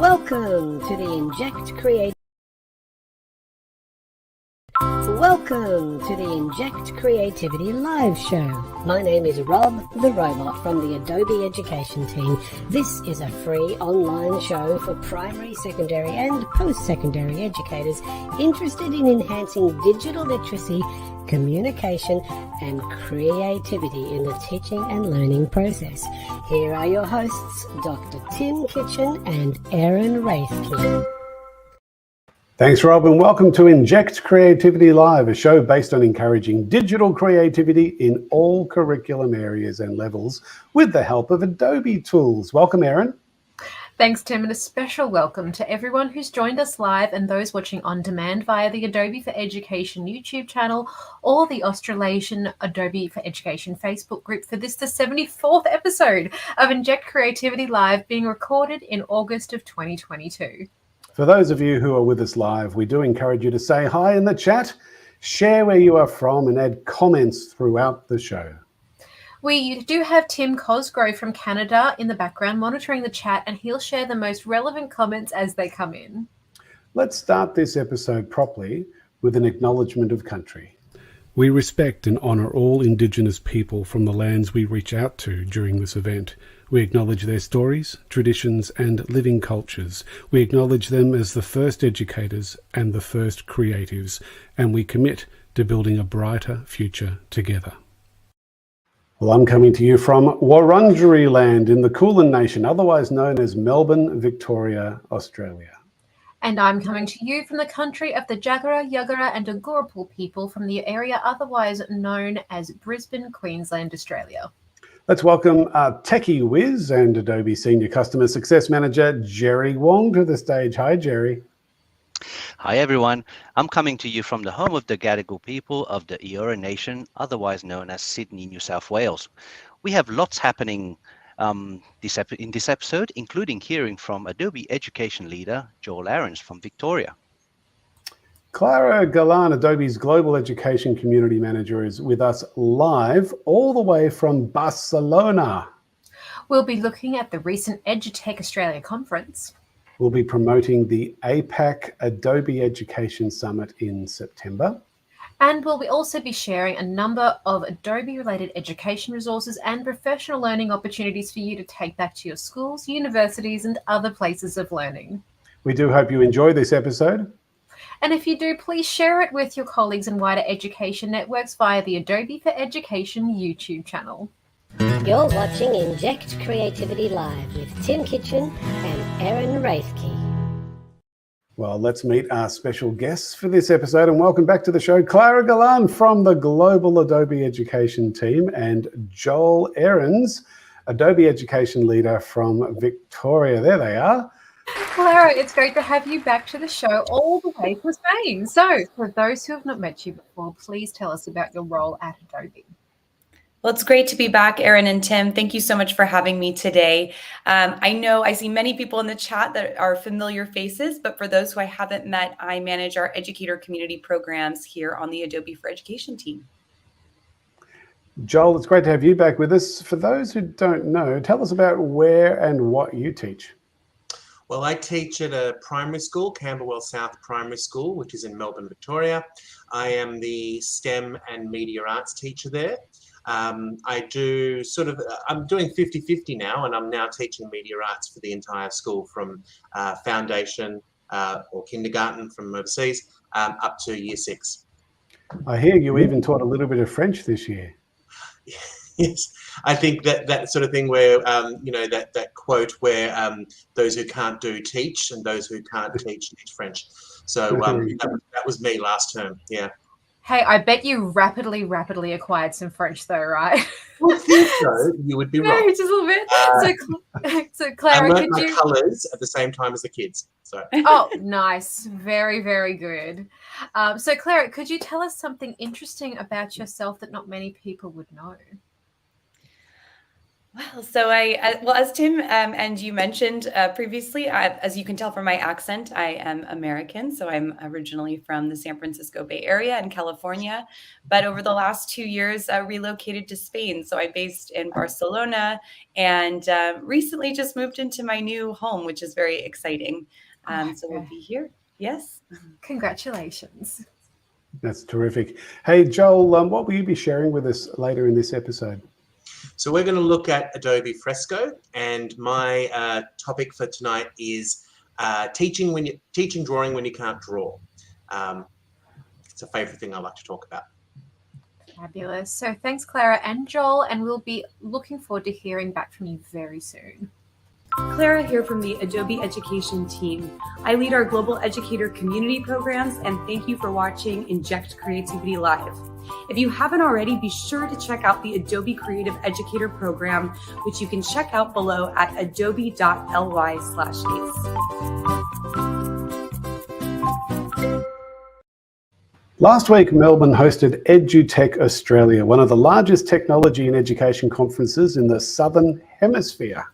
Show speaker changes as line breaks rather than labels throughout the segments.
Welcome to the Inject Creativity. Welcome to the Inject Creativity Live Show. My name is Rob the Robot from the Adobe Education team. This is a free online show for primary, secondary and post-secondary educators interested in enhancing digital literacy, communication and creativity in the teaching and learning process. Here are your hosts, Dr. Tim Kitchen and Aaron Raithke.
Thanks, Rob, and welcome to Inject Creativity Live, a show based on encouraging digital creativity in all curriculum areas and levels with the help of Adobe tools. Welcome, Aaron.
Thanks, Tim, and a special welcome to everyone who's joined us live and those watching on demand via the Adobe for Education YouTube channel or the Australasian Adobe for Education Facebook group for this, the 74th episode of Inject Creativity Live, being recorded in August of 2022.
For those of you who are with us live, we do encourage you to say hi in the chat, share where you are from, and add comments throughout the show.
We do have Tim Cosgrove from Canada in the background monitoring the chat, and he'll share the most relevant comments as they come in.
Let's start this episode properly with an acknowledgement of country. We respect and honour all Indigenous people from the lands we reach out to during this event. We acknowledge their stories, traditions and living cultures. We acknowledge them as the first educators and the first creatives, and we commit to building a brighter future together. Well, I'm coming to you from Wurundjeri land in the Kulin Nation, otherwise known as Melbourne, Victoria, Australia.
And I'm coming to you from the country of the Jagera, Yagara and Agurapul people from the area otherwise known as Brisbane, Queensland, Australia.
Let's welcome Techie Whiz and Adobe Senior Customer Success Manager, Jerry Wong, to the stage. Hi, Jerry.
Hi, everyone. I'm coming to you from the home of the Gadigal people of the Eora Nation, otherwise known as Sydney, New South Wales. We have lots happening in this episode, including hearing from Adobe Education Leader, Joel Aarons from Victoria.
Clara Galan, Adobe's Global Education Community Manager, is with us live all the way from Barcelona.
We'll be looking at the recent EduTech Australia conference.
We'll be promoting the APAC Adobe Education Summit in September.
And we'll also be sharing a number of Adobe-related education resources and professional learning opportunities for you to take back to your schools, universities, and other places of learning.
We do hope you enjoy this episode.
And if you do, please share it with your colleagues and wider education networks via the Adobe for Education YouTube channel.
You're watching Inject Creativity Live with Tim Kitchen and Aaron Raithke.
Well, let's meet our special guests for this episode, and welcome back to the show, Clara Galan from the Global Adobe Education team and Joel Aarons, Adobe Education Leader from Victoria. There they are.
Clara, it's great to have you back to the show all the way from Spain. So, for those who have not met you before, please tell us about your role at Adobe.
Well, it's great to be back, Aaron and Tim. Thank you so much for having me today. I know I see many people in the chat that are familiar faces, but for those who I haven't met, I manage our educator community programs here on the Adobe for Education team.
Joel, it's great to have you back with us. For those who don't know, tell us about where and what you teach.
Well, I teach at a primary school, Camberwell South Primary School, which is in Melbourne, Victoria. I am the STEM and Media Arts teacher there. I'm doing 50-50 now, and I'm now teaching media arts for the entire school from foundation or kindergarten from overseas up to year 6.
I hear you even taught a little bit of French this year.
Yes, I think that sort of thing where, that quote where those who can't do teach and those who can't teach French. So that was me last term, yeah.
Hey, I bet you rapidly acquired some French though, right?
I think so. You would be wrong.
Just a little bit. So Clara,
I learned my colours at the same time as the kids. So.
Oh, nice. Very, very good. So Clara, could you tell us something interesting about yourself that not many people would know?
Well, so as Tim and you mentioned previously, as you can tell from my accent, I am American. So I'm originally from the San Francisco Bay Area in California, but over the last 2 years, I relocated to Spain. So I'm based in Barcelona and recently just moved into my new home, which is very exciting. So we'll be here. Yes.
Congratulations.
That's terrific. Hey, Joel, what will you be sharing with us later in this episode?
So we're going to look at Adobe Fresco, and my topic for tonight is teaching drawing when you can't draw. It's a favorite thing I like to talk about.
Fabulous. So thanks, Clara and Joel, and we'll be looking forward to hearing back from you very soon.
Clara here from the Adobe Education team. I lead our global educator community programs, and thank you for watching Inject Creativity Live. If you haven't already, be sure to check out the Adobe Creative Educator program, which you can check out below at adobe.ly/ACE.
Last week, Melbourne hosted EduTech Australia, one of the largest technology and education conferences in the Southern Hemisphere.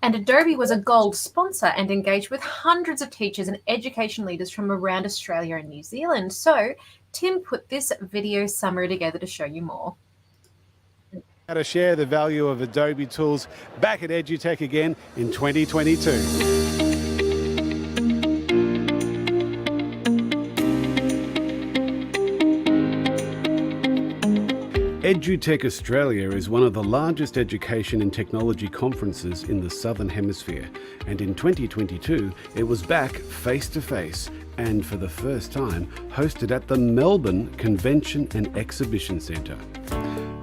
And Adobe was a gold sponsor and engaged with hundreds of teachers and education leaders from around Australia and New Zealand. So Tim put this video summary together to show you more.
How to share the value of Adobe tools back at EduTech again in 2022. EduTech Australia is one of the largest education and technology conferences in the Southern Hemisphere, and in 2022 it was back face-to-face and for the first time hosted at the Melbourne Convention and Exhibition Centre.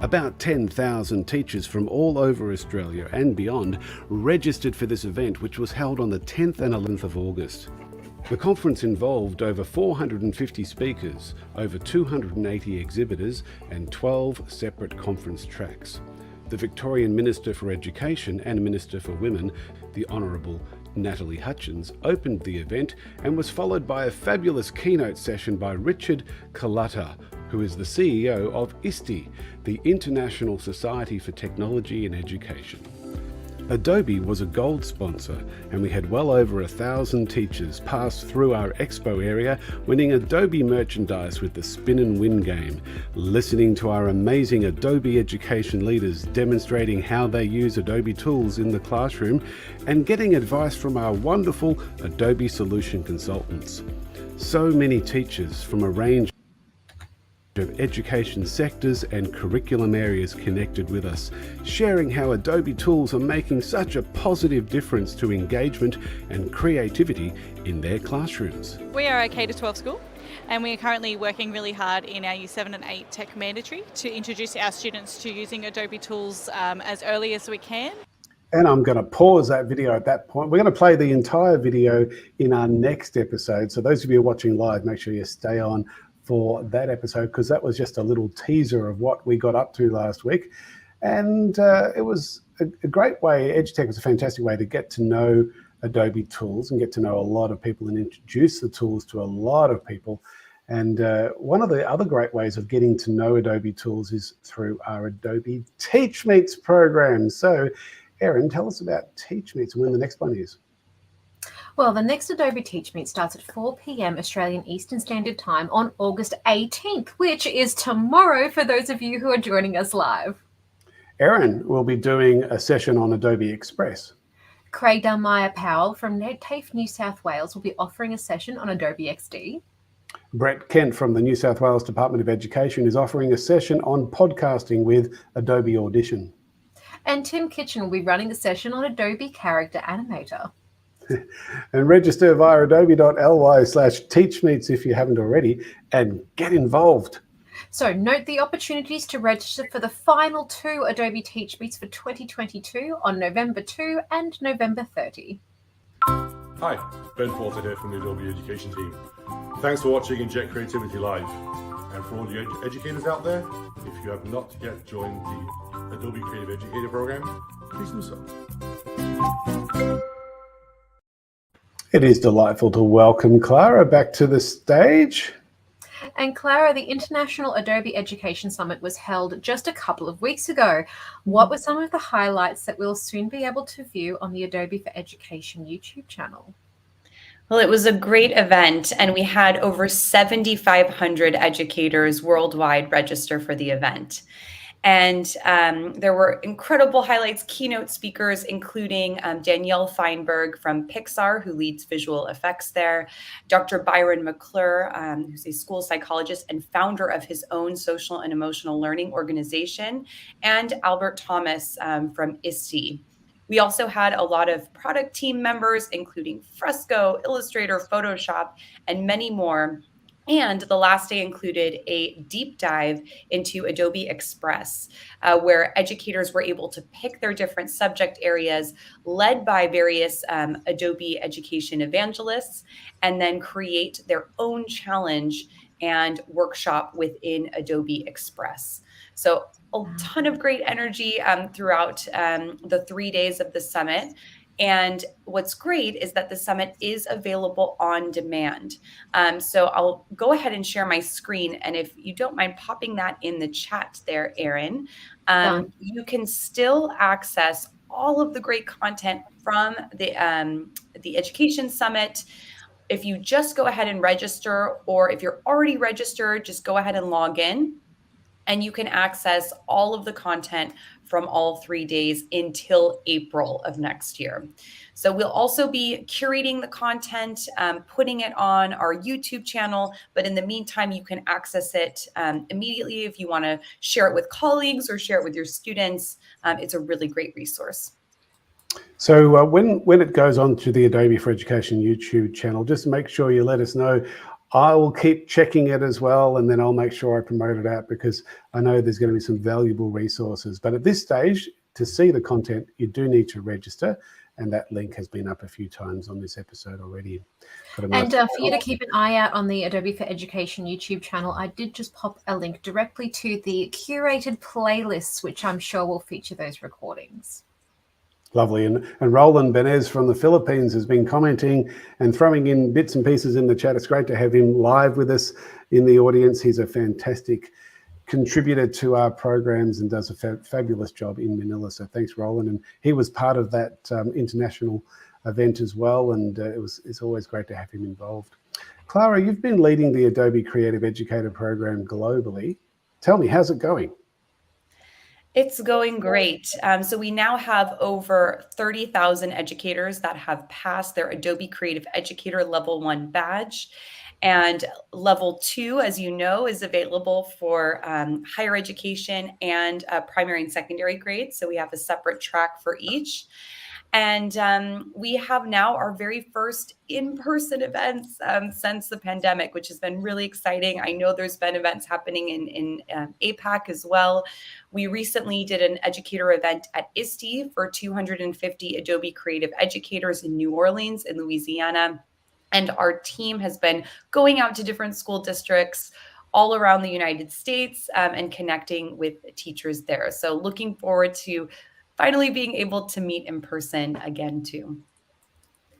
About 10,000 teachers from all over Australia and beyond registered for this event, which was held on the 10th and 11th of August. The conference involved over 450 speakers, over 280 exhibitors, and 12 separate conference tracks. The Victorian Minister for Education and Minister for Women, the Honourable Natalie Hutchins, opened the event and was followed by a fabulous keynote session by Richard Kalutta, who is the CEO of ISTE, the International Society for Technology and Education. Adobe was a gold sponsor, and we had well over 1,000 teachers pass through our expo area winning Adobe merchandise with the Spin and Win game, listening to our amazing Adobe education leaders demonstrating how they use Adobe tools in the classroom, and getting advice from our wonderful Adobe solution consultants. So many teachers from a range of education sectors and curriculum areas connected with us, sharing how Adobe tools are making such a positive difference to engagement and creativity in their classrooms.
We are a K-12 school, and we are currently working really hard in our Year 7 and 8 Tech Mandatory to introduce our students to using Adobe tools as early as we can.
And I'm going to pause that video at that point. We're going to play the entire video in our next episode. So those of you watching live, make sure you stay on for that episode, because that was just a little teaser of what we got up to last week. And it was a great way, EduTech was a fantastic way to get to know Adobe tools and get to know a lot of people and introduce the tools to a lot of people. And one of the other great ways of getting to know Adobe tools is through our Adobe Teach Meets program. So Erin, tell us about Teach Meets and when the next one is.
Well, the next Adobe Teach Meet starts at 4 p.m. Australian Eastern Standard Time on August 18th, which is tomorrow for those of you who are joining us live.
Erin will be doing a session on Adobe Express.
Craig Dalmeyer-Powell from TAFE New South Wales will be offering a session on Adobe XD.
Brett Kent from the New South Wales Department of Education is offering a session on podcasting with Adobe Audition.
And Tim Kitchen will be running a session on Adobe Character Animator.
And register via adobe.ly/teachmeets if you haven't already, and get involved.
So note the opportunities to register for the final 2 Adobe Teach Meets for 2022 on November 2 and November 30.
Hi, Ben Porter here from the Adobe Education team. Thanks for watching Inject Creativity Live. And for all the educators out there, if you have not yet joined the Adobe Creative Educator program, please do so.
It is delightful to welcome Clara back to the stage.
And Clara, the International Adobe Education Summit was held just a couple of weeks ago. What were some of the highlights that we'll soon be able to view on the Adobe for Education YouTube channel?
Well, it was a great event, and we had over 7,500 educators worldwide register for the event. And there were incredible highlights, keynote speakers, including Danielle Feinberg from Pixar, who leads visual effects there, Dr. Byron McClure, who's a school psychologist and founder of his own social and emotional learning organization, and Albert Thomas from ISTE. We also had a lot of product team members, including Fresco, Illustrator, Photoshop, and many more. And the last day included a deep dive into Adobe Express, where educators were able to pick their different subject areas led by various Adobe education evangelists, and then create their own challenge and workshop within Adobe Express. So a ton of great energy throughout the 3 days of the summit. And what's great is that the summit is available on demand. So I'll go ahead and share my screen. And if you don't mind popping that in the chat there, Erin, you can still access all of the great content from the Education Summit. If you just go ahead and register, or if you're already registered, just go ahead and log in. And you can access all of the content from all 3 days until April of next year. So we'll also be curating the content, putting it on our YouTube channel. But in the meantime, you can access it immediately if you want to share it with colleagues or share it with your students. It's a really great resource.
So when it goes on to the Adobe for Education YouTube channel, just make sure you let us know. I will keep checking it as well, and then I'll make sure I promote it out, because I know there's going to be some valuable resources. But at this stage, to see the content, you do need to register, and that link has been up a few times on this episode already.
And for you to keep an eye out on the Adobe for Education YouTube channel, I did just pop a link directly to the curated playlists, which I'm sure will feature those recordings.
Lovely. And Roland Benez from the Philippines has been commenting and throwing in bits and pieces in the chat. It's great to have him live with us in the audience. He's a fantastic contributor to our programs and does a fabulous job in Manila. So thanks, Roland. And he was part of that international event as well. And it's always great to have him involved. Clara, you've been leading the Adobe Creative Educator program globally. Tell me, how's it going?
It's going great. So we now have over 30,000 educators that have passed their Adobe Creative Educator Level 1 badge. And Level 2, as you know, is available for higher education and primary and secondary grades. So we have a separate track for each. And we have now our very first in-person events since the pandemic, which has been really exciting. I know there's been events happening in APAC as well. We recently did an educator event at ISTE for 250 Adobe Creative educators in New Orleans in Louisiana. And our team has been going out to different school districts all around the United States and connecting with teachers there. So looking forward to finally being able to meet in person again too.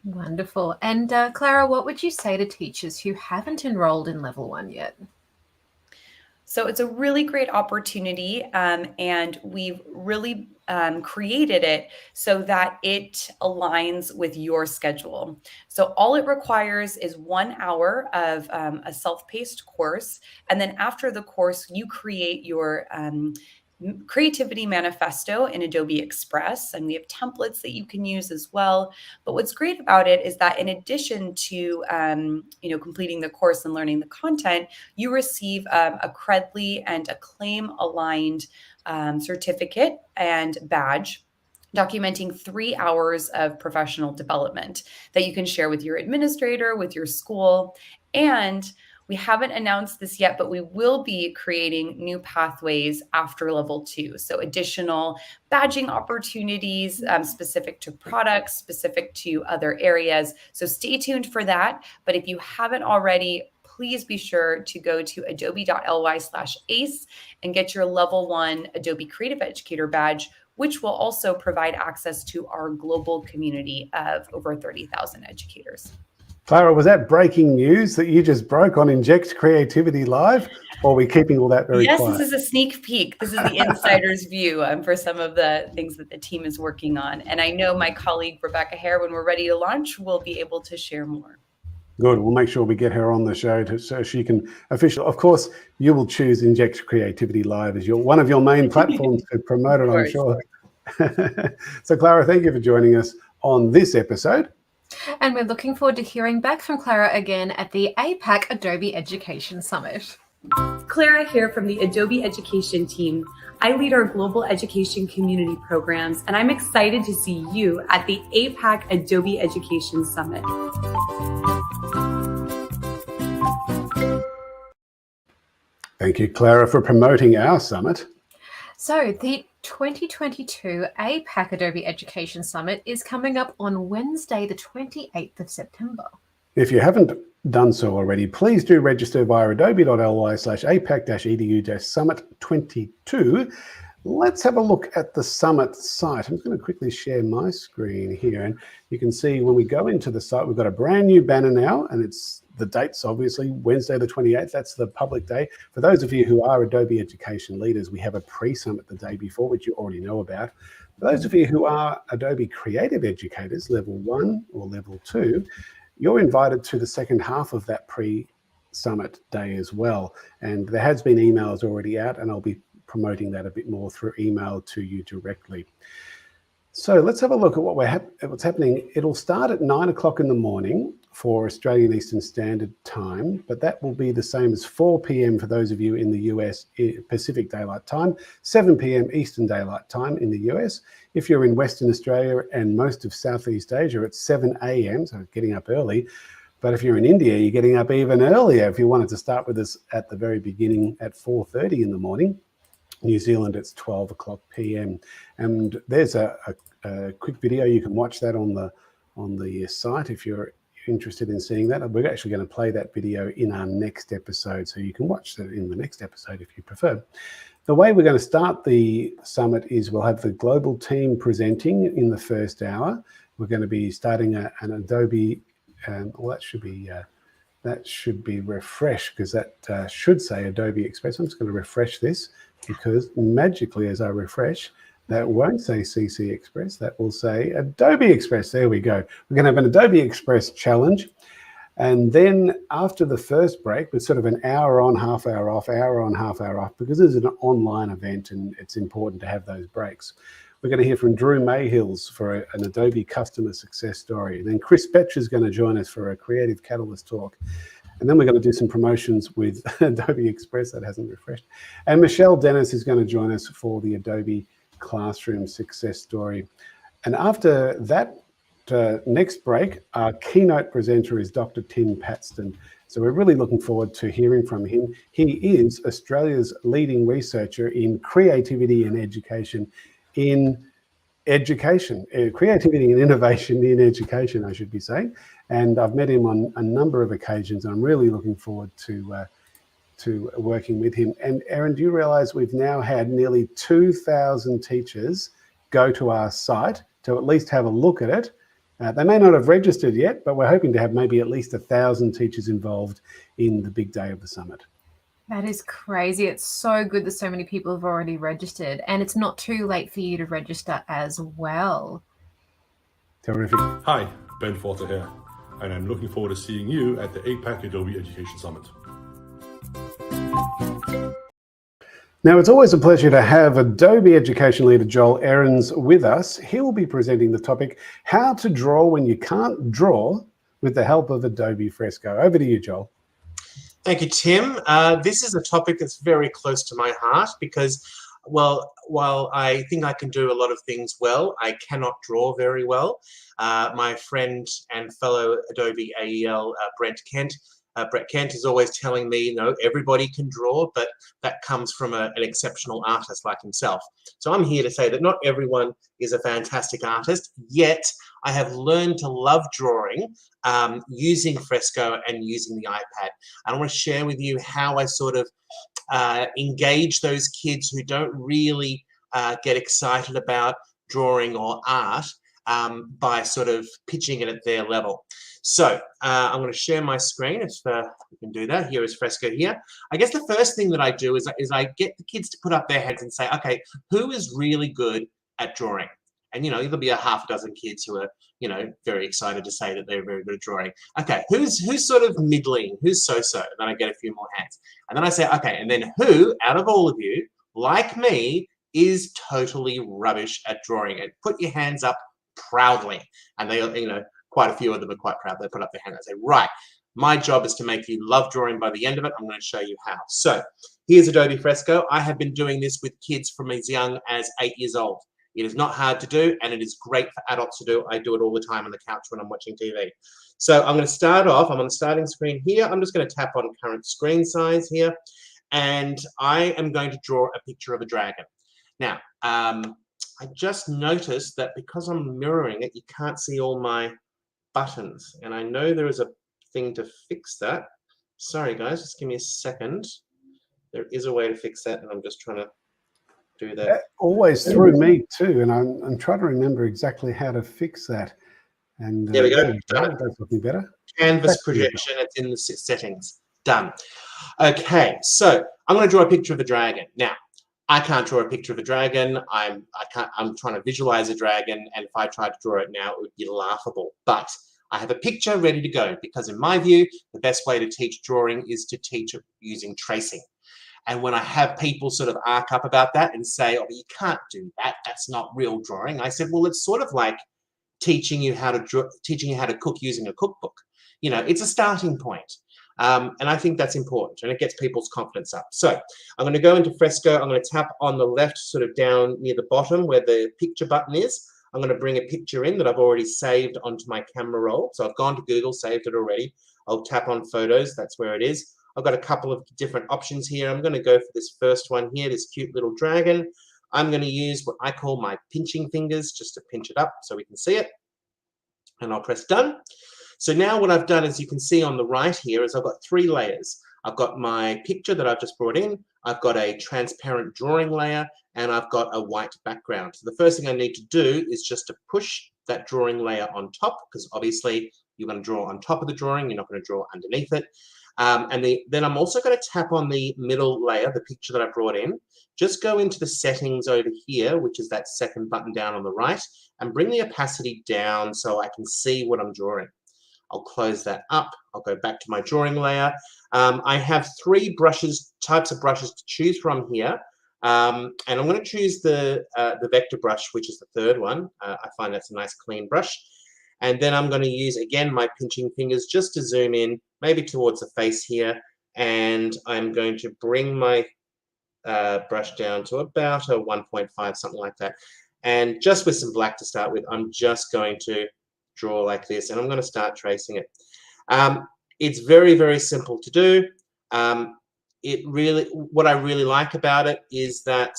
Wonderful. And Clara, what would you say to teachers who haven't enrolled in Level 1 yet?
So it's a really great opportunity, and we've really created it so that it aligns with your schedule. So all it requires is 1 hour of a self-paced course. And then after the course, you create your creativity manifesto in Adobe Express, and we have templates that you can use as well. But what's great about it is that in addition to completing the course and learning the content, you receive a Credly and Acclaim aligned certificate and badge documenting 3 hours of professional development that you can share with your administrator, with your school. And we haven't announced this yet, but we will be creating new pathways after Level 2. So additional badging opportunities specific to products, specific to other areas. So stay tuned for that. But if you haven't already, please be sure to go to adobe.ly/ACE and get your Level 1 Adobe Creative Educator badge, which will also provide access to our global community of over 30,000 educators.
Clara, was that breaking news that you just broke on Inject Creativity Live, or are we keeping all that very
Yes,
quiet?
this is a sneak peek. This is the insider's view for some of the things that the team is working on. And I know my colleague, Rebecca Hare, when we're ready to launch, will be able to share more.
Good. We'll make sure we get her on the show so she can officially. Of course, you will choose Inject Creativity Live as one of your main platforms to promote it, I'm sure. So, Clara, thank you for joining us on this episode.
And we're looking forward to hearing back from Clara again at the APAC Adobe Education Summit.
Clara here from the Adobe Education team. I lead our global education community programs, and I'm excited to see you at the APAC Adobe Education Summit.
Thank you, Clara, for promoting our summit.
So the 2022 APAC Adobe Education Summit is coming up on Wednesday, the 28th of September.
If you haven't done so already, please do register via adobe.ly/APAC-EDU-Summit22. Let's have a look at the summit site. I'm just going to quickly share my screen here, and you can see when we go into the site, we've got a brand new banner now, and it's the dates, obviously, Wednesday the 28th. That's the public day. For those of you who are Adobe education leaders, we have a pre-summit the day before, which you already know about. For those of you who are Adobe creative educators, level 1 or level 2, you're invited to the second half of that pre-summit day as well. And there has been emails already out, and I'll be promoting that a bit more through email to you directly. So let's have a look at what's happening. It'll start at 9 o'clock in the morning for Australian Eastern Standard Time, but that will be the same as 4 p.m. for those of you in the US Pacific Daylight Time, 7 p.m. Eastern Daylight Time in the US. If you're in Western Australia and most of Southeast Asia, it's 7 a.m., so getting up early. But if you're in India, you're getting up even earlier. If you wanted to start with us at the very beginning at 4:30 in the morning, New Zealand, it's 12 o'clock p.m. And there's a quick video. You can watch that on the site if you're interested in seeing that. We're actually going to play that video in our next episode, so you can watch that in the next episode if you prefer. The way we're going to start the summit is we'll have the global team presenting in the first hour. We're going to be starting an Adobe, well, that should be refreshed, because that should say Adobe Express. I'm just going to refresh this, because magically as I refresh, that won't say CC Express, that will say Adobe Express. There we go. We're going to have an Adobe Express challenge. And then after the first break, with sort of an hour on, half hour off, hour on, half hour off, because this is an online event and it's important to have those breaks. We're going to hear from Drew Mayhills for an Adobe customer success story. And then Chris Betch is going to join us for a Creative Catalyst talk. And then we're going to do some promotions with Adobe Express. That hasn't refreshed. And Michelle Dennis is going to join us for the Adobe Classroom success story. And after that next break, our keynote presenter is Dr. Tim Paxton. So we're really looking forward to hearing from him. He is Australia's leading researcher in creativity and education creativity and innovation in education, I should be saying. And I've met him on a number of occasions. I'm really looking forward to working with him. And Erin, do you realize we've now had nearly 2,000 teachers go to our site to at least have a look at it? They may not have registered yet, but we're hoping to have maybe at least 1,000 teachers involved in the big day of the summit.
That is crazy. It's so good that so many people have already registered, and it's not too late for you to register as well.
Terrific.
Hi, Ben Forter here, and I'm looking forward to seeing you at the APAC Adobe Education Summit.
Now, it's always a pleasure to have Adobe Education Leader Joel Ahrens with us. He will be presenting the topic, How to Draw When You Can't Draw with the help of Adobe Fresco. Over to you, Joel.
Thank you, Tim. This is a topic that's very close to my heart because, well, while I think I can do a lot of things well, I cannot draw very well. My friend and fellow Adobe AEL, Brett Kent is always telling me, you know, everybody can draw, but that comes from an exceptional artist like himself. So I'm here to say that not everyone is a fantastic artist, yet I have learned to love drawing using Fresco and using the iPad. I want to share with you how I sort of engage those kids who don't really get excited about drawing or art by sort of pitching it at their level. So I'm going to share my screen if we can do that. Here is Fresco here. I guess the first thing that I do is I get the kids to put up their hands and say, okay, who is really good at drawing? And, there'll be a half a dozen kids who are, very excited to say that they're very good at drawing. Okay, who's sort of middling? Who's so-so? And then I get a few more hands. And then I say, okay, and then who, out of all of you, like me, is totally rubbish at drawing? And put your hands up proudly. And they, quite a few of them are quite proud. They put up their hand and say, right, my job is to make you love drawing by the end of it. I'm going to show you how. So here's Adobe Fresco. I have been doing this with kids from as young as 8 years old. It is not hard to do, and it is great for adults to do. I do it all the time on the couch when I'm watching TV. So I'm going to start off. I'm on the starting screen here. I'm just going to tap on current screen size here, and I am going to draw a picture of a dragon. Now, I just noticed that because I'm mirroring it, you can't see all my buttons, and I know there is a thing to fix that. Sorry, guys, just give me a second. There is a way to fix that, and I'm just trying to do that.
That always threw me too, and I'm trying to remember exactly how to fix that. And
there we go.
That's looking better.
Canvas projection. It's in the settings. Done. Okay, so I'm going to draw a picture of a dragon. Now, I can't draw a picture of a dragon. I'm trying to visualize a dragon, and if I tried to draw it now, it would be laughable. But I have a picture ready to go because, in my view, the best way to teach drawing is to teach it using tracing. And when I have people sort of arc up about that and say, oh, but you can't do that, that's not real drawing, I said, well, it's sort of like teaching you how to cook using a cookbook. It's a starting point. And I think that's important, and it gets people's confidence up. So I'm going to go into Fresco. I'm going to tap on the left, sort of down near the bottom where the picture button is. I'm going to bring a picture in that I've already saved onto my camera roll. So I've gone to Google, saved it already. I'll tap on photos. That's where it is. I've got a couple of different options here. I'm going to go for this first one here, this cute little dragon. I'm going to use what I call my pinching fingers just to pinch it up so we can see it. And I'll press done. So now what I've done, as you can see on the right here, is I've got 3 layers. I've got my picture that I've just brought in. I've got a transparent drawing layer, and I've got a white background. So the first thing I need to do is just to push that drawing layer on top, because obviously you're going to draw on top of the drawing. You're not going to draw underneath it. Then I'm also going to tap on the middle layer, the picture that I brought in. Just go into the settings over here, which is that second button down on the right, and bring the opacity down so I can see what I'm drawing. I'll close that up. I'll go back to my drawing layer. I have 3 types of brushes to choose from here. And I'm going to choose the vector brush, which is the third one. I find that's a nice clean brush. And then I'm going to use, again, my pinching fingers just to zoom in, maybe towards the face here. And I'm going to bring my brush down to about a 1.5, something like that. And just with some black to start with, I'm just going to draw like this, and I'm going to start tracing it. It's very, very simple to do. What I really like about it is that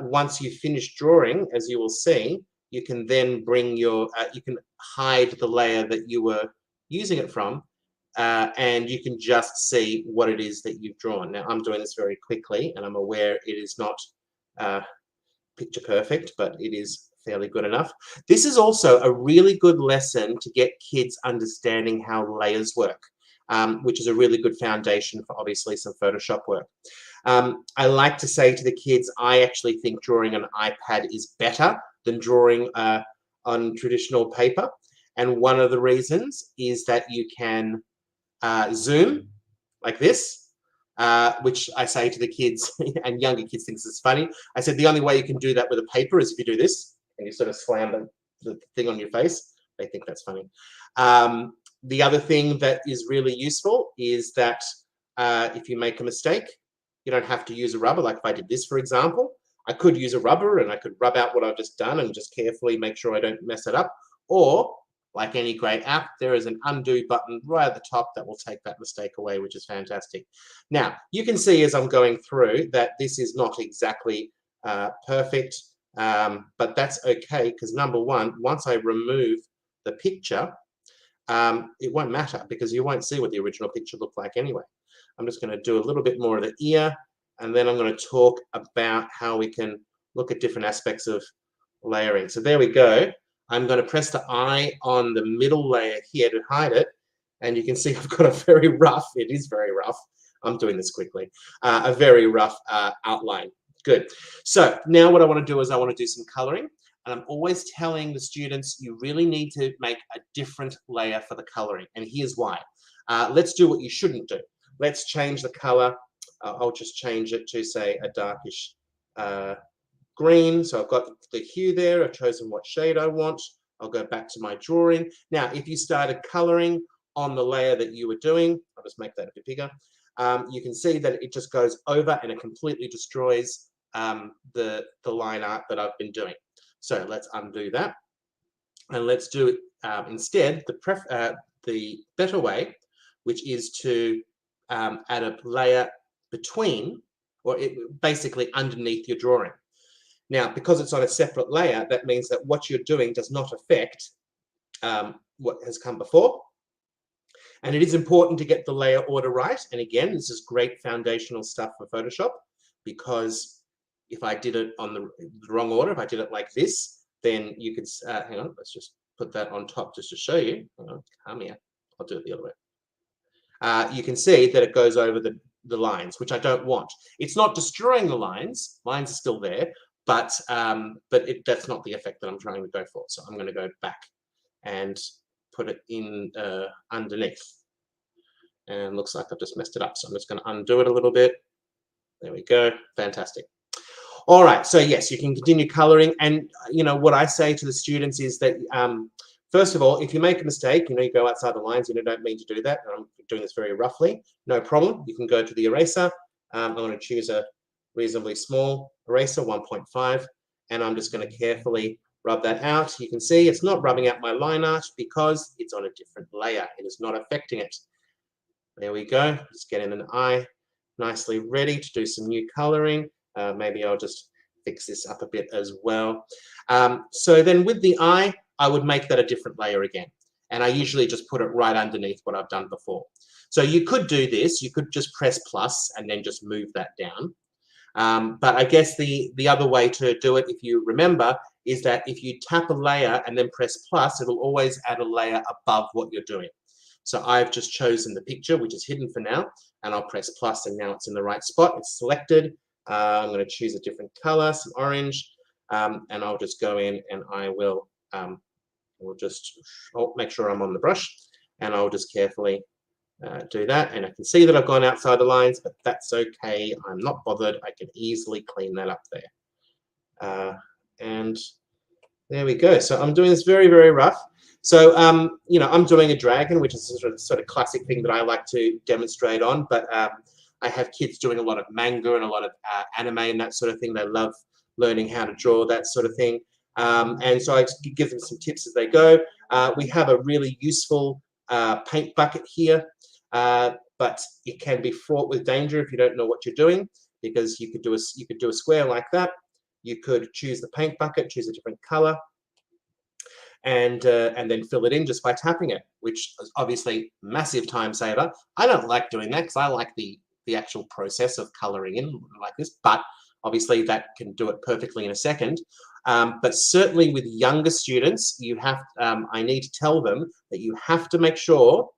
once you finish drawing, as you will see, you can then bring you can hide the layer that you were using it from, and you can just see what it is that you've drawn. Now, I'm doing this very quickly, and I'm aware it is not picture perfect, but it is fairly good enough. This is also a really good lesson to get kids understanding how layers work, which is a really good foundation for obviously some Photoshop work. I like to say to the kids, I actually think drawing on an iPad is better than drawing on traditional paper. And one of the reasons is that you can zoom like this, which I say to the kids, and younger kids think this is funny. I said the only way you can do that with a paper is if you do this, and you sort of slam the thing on your face. They think that's funny. The other thing that is really useful is that if you make a mistake, you don't have to use a rubber. Like if I did this, for example, I could use a rubber and I could rub out what I've just done and just carefully make sure I don't mess it up. Or, like any great app, there is an undo button right at the top that will take that mistake away, which is fantastic. Now, you can see as I'm going through that this is not exactly perfect, but that's okay, because number one, once I remove the picture, it won't matter because you won't see what the original picture looked like anyway. I'm just going to do a little bit more of the ear, and then I'm going to talk about how we can look at different aspects of layering. So there we go. I'm going to press the I on the middle layer here to hide it. And you can see I've got a very rough, it is very rough, I'm doing this quickly, a very rough outline. Good. So now what I want to do is I want to do some coloring. And I'm always telling the students, you really need to make a different layer for the coloring. And here's why. Let's do what you shouldn't do. Let's change the color. I'll just change it to, say, a darkish green. So I've got the hue there. I've chosen what shade I want. I'll go back to my drawing. Now, if you started coloring on the layer that you were doing, I'll just make that a bit bigger. You can see that it just goes over and it completely destroys the line art that I've been doing. So let's undo that. And let's do it instead the better way, which is to add a layer between, or basically underneath your drawing. Now, because it's on a separate layer, that means that what you're doing does not affect what has come before. And it is important to get the layer order right. And again, this is great foundational stuff for Photoshop, because if I did it on the wrong order, if I did it like this, then you could, hang on, let's just put that on top just to show you. Hang on, come here. I'll do it the other way. You can see that it goes over the lines, which I don't want. It's not destroying the lines. Lines are still there, but that's not the effect that I'm trying to go for. So I'm going to go back and put it in underneath. And looks like I've just messed it up. So I'm just going to undo it a little bit. There we go. Fantastic. All right. So yes, you can continue coloring. And you know what I say to the students is that first of all, if you make a mistake, you go outside the lines, don't mean to do that. And I'm doing this very roughly. No problem. You can go to the eraser. I'm going to choose a reasonably small eraser, 1.5, and I'm just going to carefully rub that out. You can see it's not rubbing out my line art because it's on a different layer. It is not affecting it. There we go. Just getting an eye nicely ready to do some new coloring. Maybe I'll just fix this up a bit as well. So then with the eye, I would make that a different layer again. And I usually just put it right underneath what I've done before. So you could do this. You could just press plus and then just move that down. But I guess the other way to do it, if you remember, is that if you tap a layer and then press plus, it'll always add a layer above what you're doing. So I've just chosen the picture, which is hidden for now, and I'll press plus, and now it's in the right spot. It's selected. I'm going to choose a different color, some orange, and I'll just go in and I will just make sure I'm on the brush, and I'll just carefully do that. And I can see that I've gone outside the lines, but that's okay. I'm not bothered. I can easily clean that up there. And there we go. So I'm doing this very, very rough. So, I'm doing a dragon, which is a sort of classic thing that I like to demonstrate on, but I have kids doing a lot of manga and a lot of anime and that sort of thing. They love learning how to draw that sort of thing. And so I give them some tips as they go. We have a really useful paint bucket here, but it can be fraught with danger if you don't know what you're doing, because you could do a square like that. You could choose the paint bucket, choose a different color, and then fill it in just by tapping it, which is obviously massive time saver. I don't like doing that because I like the actual process of coloring in like this, but obviously that can do it perfectly in a second. But certainly with younger students, I need to tell them that you have to make sure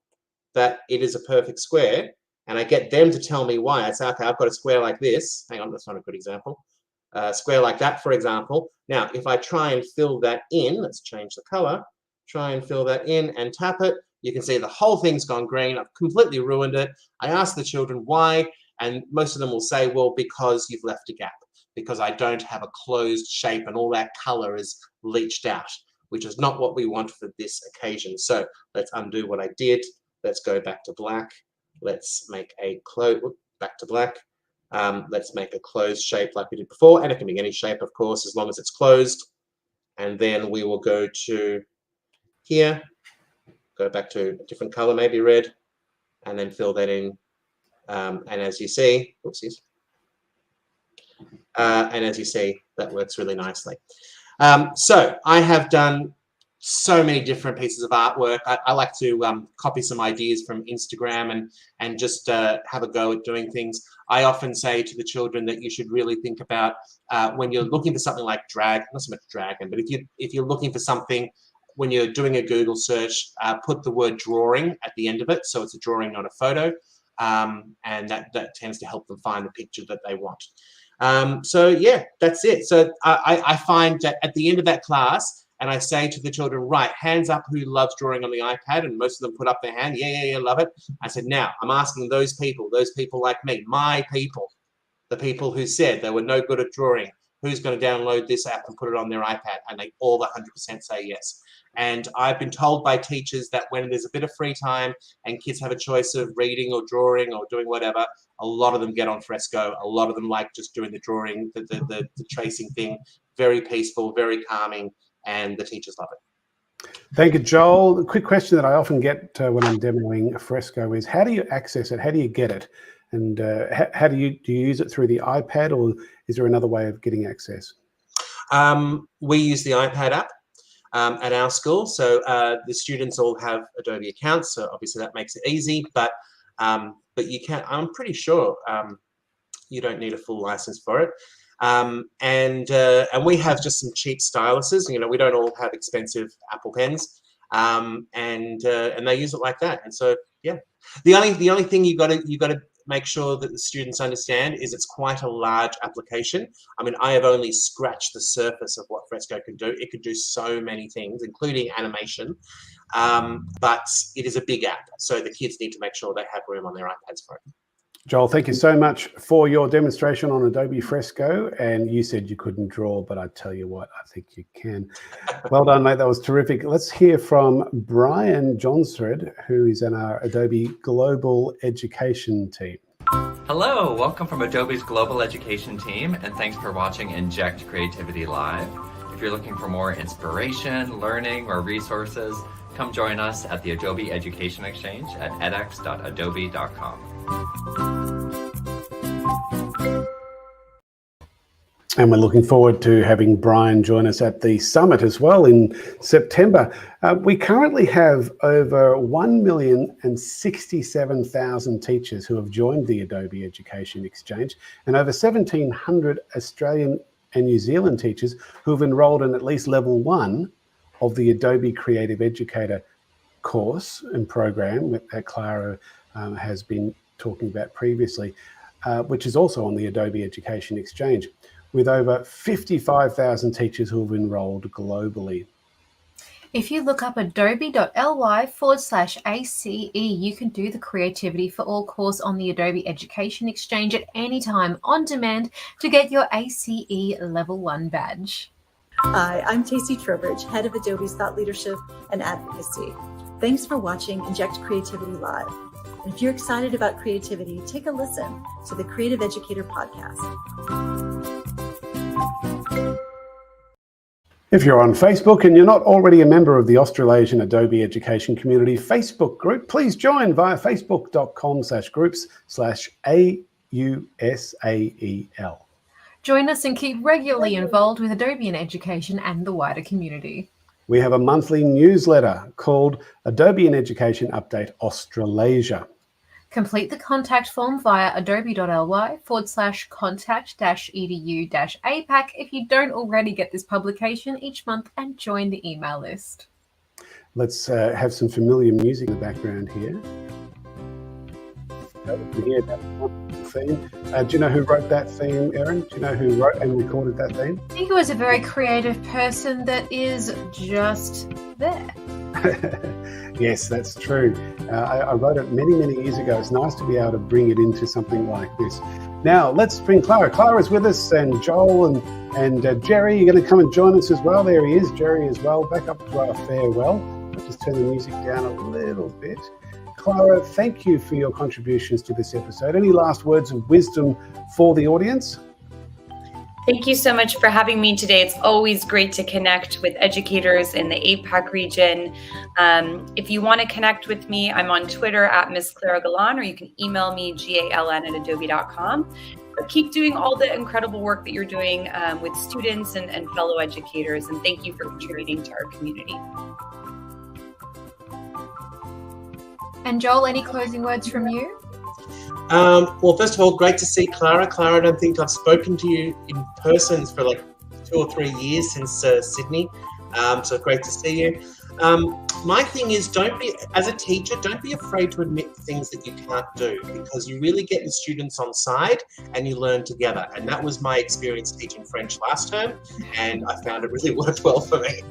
that it is a perfect square, and I get them to tell me why. I say, okay, I've got a square like this. Hang on, that's not a good example. Square like that, for example. Now, if I try and fill that in, let's change the color, try and fill that in and tap it, you can see the whole thing's gone green. I've completely ruined it. I ask the children why, and most of them will say, well, because you've left a gap, because I don't have a closed shape and all that color is leached out, which is not what we want for this occasion. So let's undo what I did. Let's go back to black. Let's make a back to black. Let's make a closed shape like we did before, and it can be any shape, of course, as long as it's closed. And then we will go to here, go back to a different color, maybe red, and then fill that in. And as you see, oopsies. And as you see, that works really nicely. So I have done so many different pieces of artwork. I like to copy some ideas from Instagram and just have a go at doing things. I often say to the children that you should really think about when you're looking for something like not so much dragon, but if you're looking for something, when you're doing a Google search, put the word drawing at the end of it, so it's a drawing, not a photo, and that tends to help them find the picture that they want. So yeah, that's it. So I find that at the end of that class, and I say to the children, right, hands up who loves drawing on the iPad, and most of them put up their hand, yeah, love it. I said, now I'm asking those people like me, my people, the people who said they were no good at drawing, who's going to download this app and put it on their iPad? And they all 100% say yes. And I've been told by teachers that when there's a bit of free time and kids have a choice of reading or drawing or doing whatever, a lot of them get on Fresco. A lot of them like just doing the drawing, the tracing thing. Very peaceful, very calming, and the teachers love it.
Thank you, Joel. A quick question that I often get when I'm demoing Fresco is, how do you access it? How do you get it? And how do you use it through the iPad, or is there another way of getting access?
We use the iPad app at our school. So the students all have Adobe accounts, so obviously that makes it easy. But you can, I'm pretty sure you don't need a full license for it. And we have just some cheap styluses. You know, we don't all have expensive Apple pens, and they use it like that. And so yeah, the only thing you got to make sure that the students understand is it's quite a large application. I mean, I have only scratched the surface of what Fresco can do. It could do so many things, including animation, but it is a big app, so the kids need to make sure they have room on their iPads for it.
Joel, thank you so much for your demonstration on Adobe Fresco. And you said you couldn't draw, but I tell you what, I think you can. Well done, mate. That was terrific. Let's hear from Brian Johnsred, who is in our Adobe Global Education team.
Hello, welcome from Adobe's Global Education team, and thanks for watching Inject Creativity Live. If you're looking for more inspiration, learning, or resources, come join us at the Adobe Education Exchange at edx.adobe.com.
And we're looking forward to having Brian join us at the summit as well in September. We currently have over 1,067,000 teachers who have joined the Adobe Education Exchange, and over 1,700 Australian and New Zealand teachers who have enrolled in at least level 1 of the Adobe Creative Educator course and program that Clara has been talking about previously, which is also on the Adobe Education Exchange, with over 55,000 teachers who have enrolled globally.
If you look up adobe.ly/ACE, you can do the Creativity for All course on the Adobe Education Exchange at any time on demand to get your ACE Level 1 badge.
Hi, I'm Tacey Trowbridge, Head of Adobe's Thought Leadership and Advocacy. Thanks for watching Inject Creativity Live. And if you're excited about creativity, take a listen to the Creative Educator Podcast.
If you're on Facebook and you're not already a member of the Australasian Adobe Education Community Facebook group, please join via facebook.com/groups/AUSAEL.
Join us and keep regularly involved with Adobe in education and the wider community.
We have a monthly newsletter called Adobe in Education Update Australasia.
Complete the contact form via adobe.ly/contact-edu-APAC if you don't already get this publication each month, and join the email list.
Let's have some familiar music in the background here. We can hear that wonderful theme. Do you know who wrote that theme, Erin? Do you know who wrote and recorded that theme?
I think it was a very creative person that is just there.
Yes, that's true. I wrote it many, many years ago. It's nice to be able to bring it into something like this. Now, let's bring Clara. Clara's with us, and Joel and Jerry, you're going to come and join us as well. There he is, Jerry as well. Back up to our farewell. I'll just turn the music down a little bit. Clara, thank you for your contributions to this episode. Any last words of wisdom for the audience?
Thank you so much for having me today. It's always great to connect with educators in the APAC region. If you want to connect with me, I'm on Twitter at Miss Clara Galan, or you can email me, galn@adobe.com. But keep doing all the incredible work that you're doing with students and fellow educators. And thank you for contributing to our community.
And Joel, any closing words from you?
Well, first of all, great to see Clara. Clara, I don't think I've spoken to you in person for like 2 or 3 years since Sydney. So great to see you. My thing is, as a teacher, don't be afraid to admit things that you can't do, because you really get the students on side and you learn together. And that was my experience teaching French last term, and I found it really worked well for me.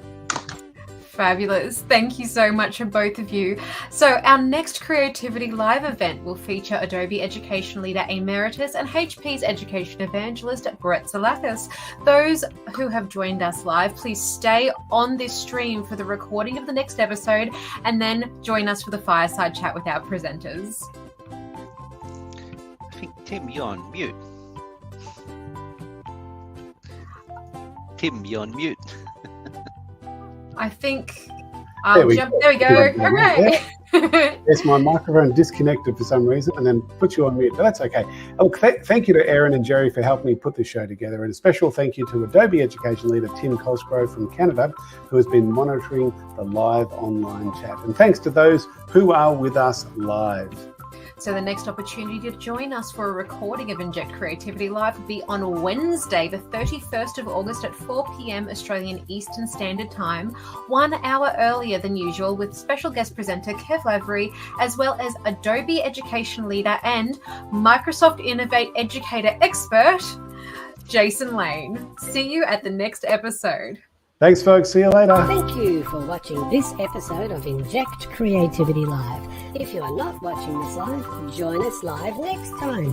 Fabulous. Thank you so much for both of you. So our next Creativity Live event will feature Adobe Education Leader Emeritus and HP's Education Evangelist, Brett Zalakis. Those who have joined us live, please stay on this stream for the recording of the next episode and then join us for the fireside chat with our presenters.
I think, Tim, you're on mute. Tim, you're on mute.
I think There we go. Hooray!
There's my microphone disconnected for some reason and then put you on mute, but that's okay. Look, thank you to Erin and Jerry for helping me put this show together, and a special thank you to Adobe Education Leader Tim Cosgrove from Canada, who has been monitoring the live online chat. And thanks to those who are with us live.
So the next opportunity to join us for a recording of Inject Creativity Live will be on Wednesday, the 31st of August at 4 p.m. Australian Eastern Standard Time, 1 hour earlier than usual, with special guest presenter Kev Lavery, as well as Adobe Education Leader and Microsoft Innovate Educator Expert, Jason Lane. See you at the next episode.
Thanks, folks. See you later.
Thank you for watching this episode of Inject Creativity Live. If you are not watching this live, join us live next time.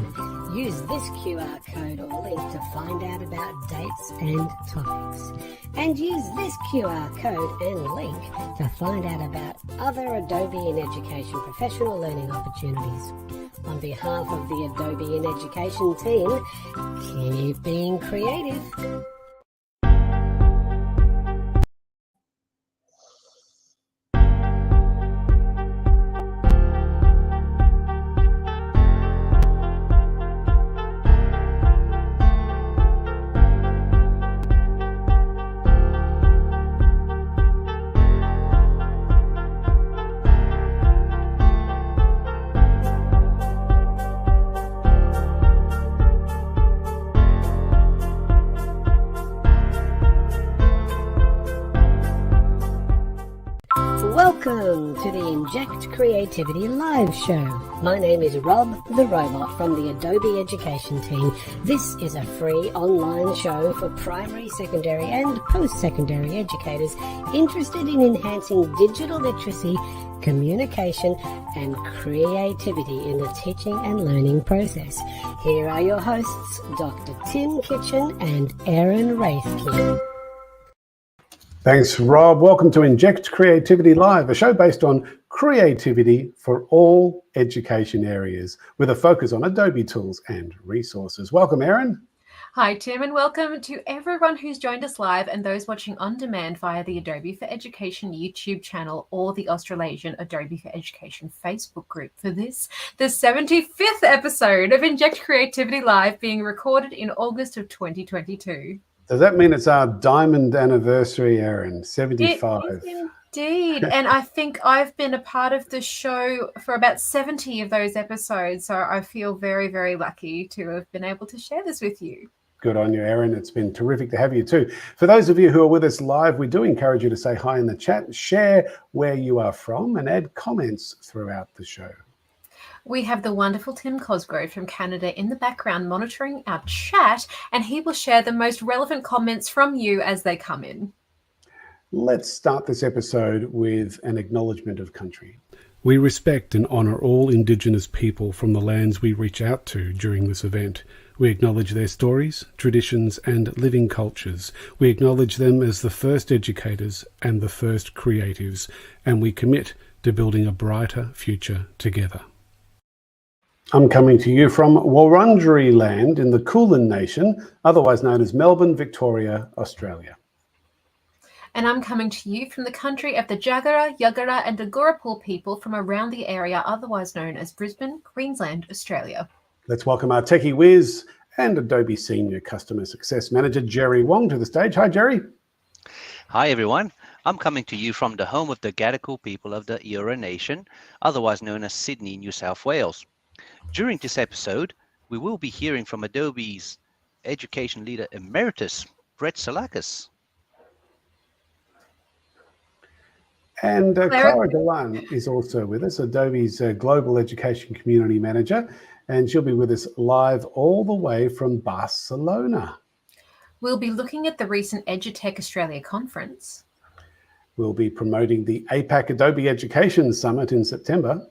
Use this QR code or link to find out about dates and topics. And use this QR code and link to find out about other Adobe in Education professional learning opportunities. On behalf of the Adobe in Education team, keep being creative. Welcome to the Inject Creativity Live Show. My name is Rob the Robot from the Adobe Education team. This is a free online show for primary, secondary and post-secondary educators interested in enhancing digital literacy, communication and creativity in the teaching and learning process. Here are your hosts, Dr. Tim Kitchen and Erin Raithke.
Thanks, Rob. Welcome to Inject Creativity Live, a show based on creativity for all education areas, with a focus on Adobe tools and resources. Welcome, Erin.
Hi, Tim, and welcome to everyone who's joined us live and those watching on demand via the Adobe for Education YouTube channel or the Australasian Adobe for Education Facebook group for this, the 75th episode of Inject Creativity Live, being recorded in August of 2022.
Does that mean it's our diamond anniversary, Erin? 75.
It is indeed. And I think I've been a part of the show for about 70 of those episodes. So I feel very, very lucky to have been able to share this with you.
Good on you, Erin. It's been terrific to have you too. For those of you who are with us live, we do encourage you to say hi in the chat, share where you are from, and add comments throughout the show.
We have the wonderful Tim Cosgrove from Canada in the background monitoring our chat, and he will share the most relevant comments from you as they come in.
Let's start this episode with an acknowledgement of country. We respect and honour all Indigenous people from the lands we reach out to during this event. We acknowledge their stories, traditions and living cultures. We acknowledge them as the first educators and the first creatives, and we commit to building a brighter future together. I'm coming to you from Wurundjeri land in the Kulin Nation, otherwise known as Melbourne, Victoria, Australia.
And I'm coming to you from the country of the Jagera, Yagara and Dagurapul people from around the area, otherwise known as Brisbane, Queensland, Australia.
Let's welcome our techie whiz and Adobe Senior Customer Success Manager Jerry Wong to the stage. Hi, Jerry.
Hi, everyone. I'm coming to you from the home of the Gadigal people of the Eora Nation, otherwise known as Sydney, New South Wales. During this episode, we will be hearing from Adobe's Education Leader Emeritus, Brett Salakis.
And Clara Galan is also with us, Adobe's Global Education Community Manager, and she'll be with us live all the way from Barcelona.
We'll be looking at the recent EduTech Australia conference.
We'll be promoting the APAC Adobe Education Summit in September.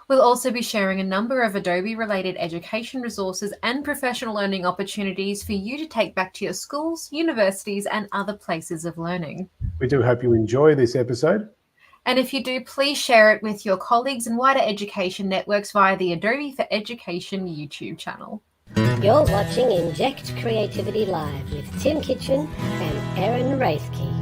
We'll also be sharing a number of Adobe-related education resources and professional learning opportunities for you to take back to your schools, universities, and other places of learning.
We do hope you enjoy this episode.
And if you do, please share it with your colleagues and wider education networks via the Adobe for Education YouTube channel.
You're watching Inject Creativity Live with Tim Kitchen and Erin Raithke.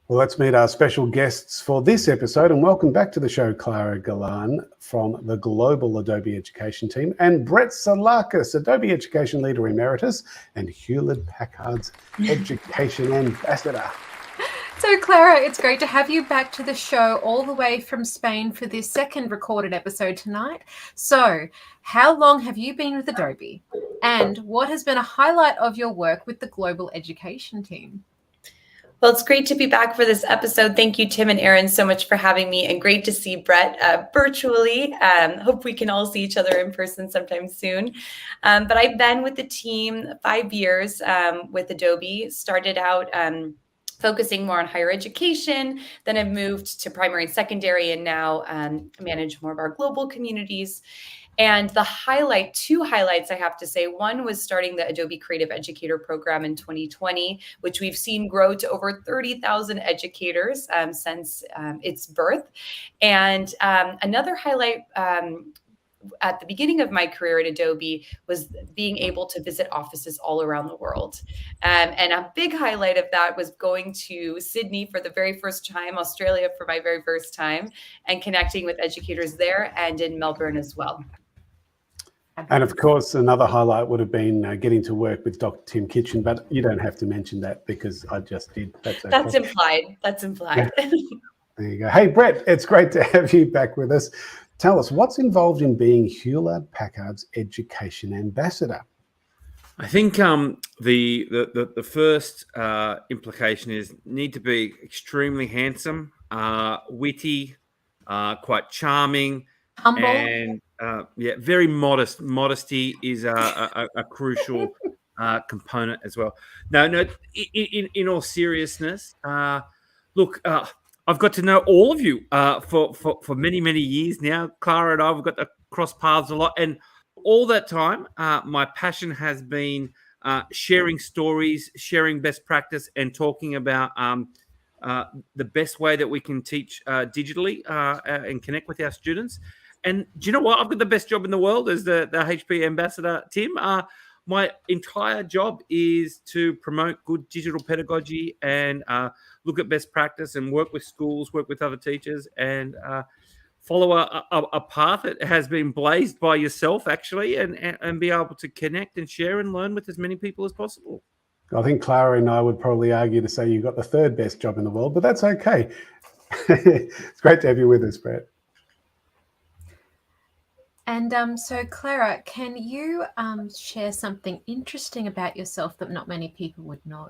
Well, let's meet our special guests for this episode, and welcome back to the show, Clara Galan from the Global Adobe Education Team, and Brett Salakis, Adobe Education Leader Emeritus and Hewlett-Packard's Education Ambassador.
So, Clara, it's great to have you back to the show all the way from Spain for this second recorded episode tonight. So, how long have you been with Adobe? And what has been a highlight of your work with the Global Education Team?
Well, it's great to be back for this episode. Thank you, Tim and Erin, so much for having me, and great to see Brett virtually. Hope we can all see each other in person sometime soon. But I've been with the team 5 years with Adobe. Started out focusing more on higher education, then I've moved to primary and secondary, and now manage more of our global communities. And two highlights I have to say. One was starting the Adobe Creative Educator Program in 2020, which we've seen grow to over 30,000 educators since its birth. And another highlight at the beginning of my career at Adobe was being able to visit offices all around the world. And a big highlight of that was going to Sydney for the very first time, Australia for my very first time, and connecting with educators there and in Melbourne as well.
And of course, another highlight would have been getting to work with Dr. Tim Kitchen, but you don't have to mention that because I just did. That's okay.
That's implied.
Yeah. There you go. Hey, Brett, it's great to have you back with us. Tell us, what's involved in being Hewlett-Packard's Education Ambassador?
I think the first implication is need to be extremely handsome, witty, quite charming,
humble,
and very modest. Modesty is a crucial component as well. No. In all seriousness, look. I've got to know all of you for many years now. Clara and I have got to cross paths a lot, and all that time, my passion has been sharing stories, sharing best practice, and talking about the best way that we can teach digitally and connect with our students. And do you know what? I've got the best job in the world as the HP ambassador, Tim. My entire job is to promote good digital pedagogy and look at best practice and work with schools, work with other teachers, and follow a path that has been blazed by yourself, actually, and be able to connect and share and learn with as many people as possible.
I think Clara and I would probably argue to say you've got the third best job in the world, but that's okay. It's great to have you with us, Brett.
And so, Clara, can you share something interesting about yourself that not many people would know?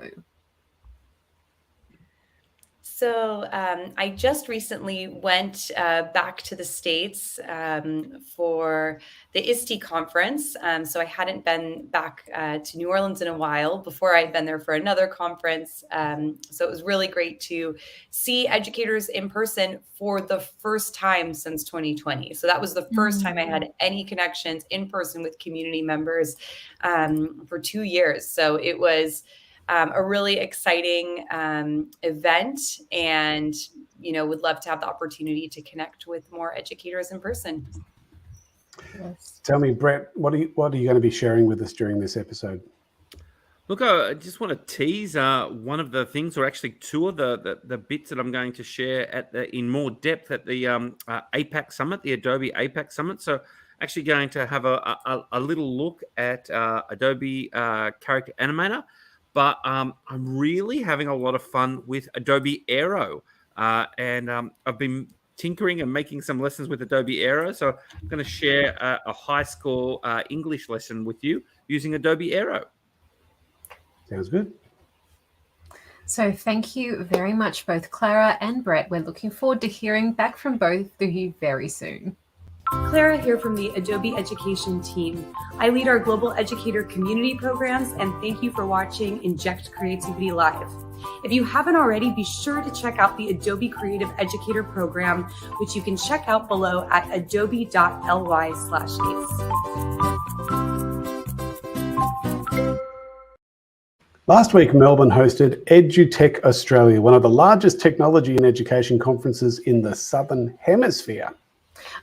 So I just recently went back to the States for the ISTE conference. So I hadn't been back to New Orleans in a while. Before I'd been there for another conference. So it was really great to see educators in person for the first time since 2020. So that was the first time I had any connections in person with community members for 2 years. So it was a really exciting event, and would love to have the opportunity to connect with more educators in person.
Yes.
Tell me, Brett, what are you going to be sharing with us during this episode?
Look, I just want to tease one of the things, or actually two of the bits that I'm going to share in more depth at the APAC Summit, the Adobe APAC Summit. So actually going to have a little look at Adobe Character Animator, but I'm really having a lot of fun with Adobe Aero. And I've been tinkering and making some lessons with Adobe Aero. So I'm going to share a high school English lesson with you using Adobe Aero.
Sounds good.
So thank you very much, both Clara and Brett. We're looking forward to hearing back from both of you very soon.
Clara here from the Adobe Education team. I lead our global educator community programs, and thank you for watching Inject Creativity Live. If you haven't already, be sure to check out the Adobe Creative Educator program, which you can check out below at adobe.ly/ace.
Last week, Melbourne hosted EduTech Australia, one of the largest technology and education conferences in the Southern Hemisphere.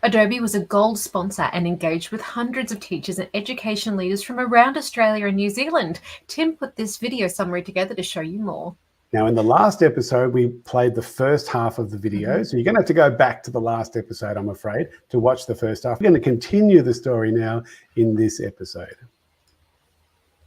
Adobe was a gold sponsor and engaged with hundreds of teachers and education leaders from around Australia and New Zealand. Tim put this video summary together to show you more.
Now, in the last episode, we played the first half of the video. So you're going to have to go back to the last episode, I'm afraid, to watch the first half. We're going to continue the story now in this episode.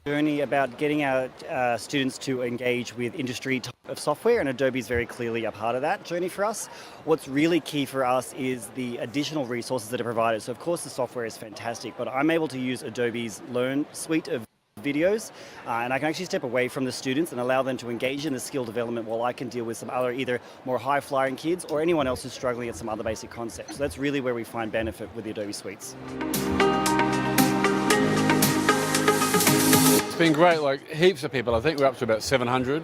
Journey about getting our students to engage with industry type of software, and Adobe is very clearly a part of that journey for us. What's really key for us is the additional resources that are provided. So of course the software is fantastic, but I'm able to use Adobe's Learn suite of videos, and I can actually step away from the students and allow them to engage in the skill development while I can deal with some other either more high-flying kids or anyone else who's struggling at some other basic concepts. So that's really where we find benefit with the Adobe suites.
It's been great, like heaps of people. I think we're up to about 700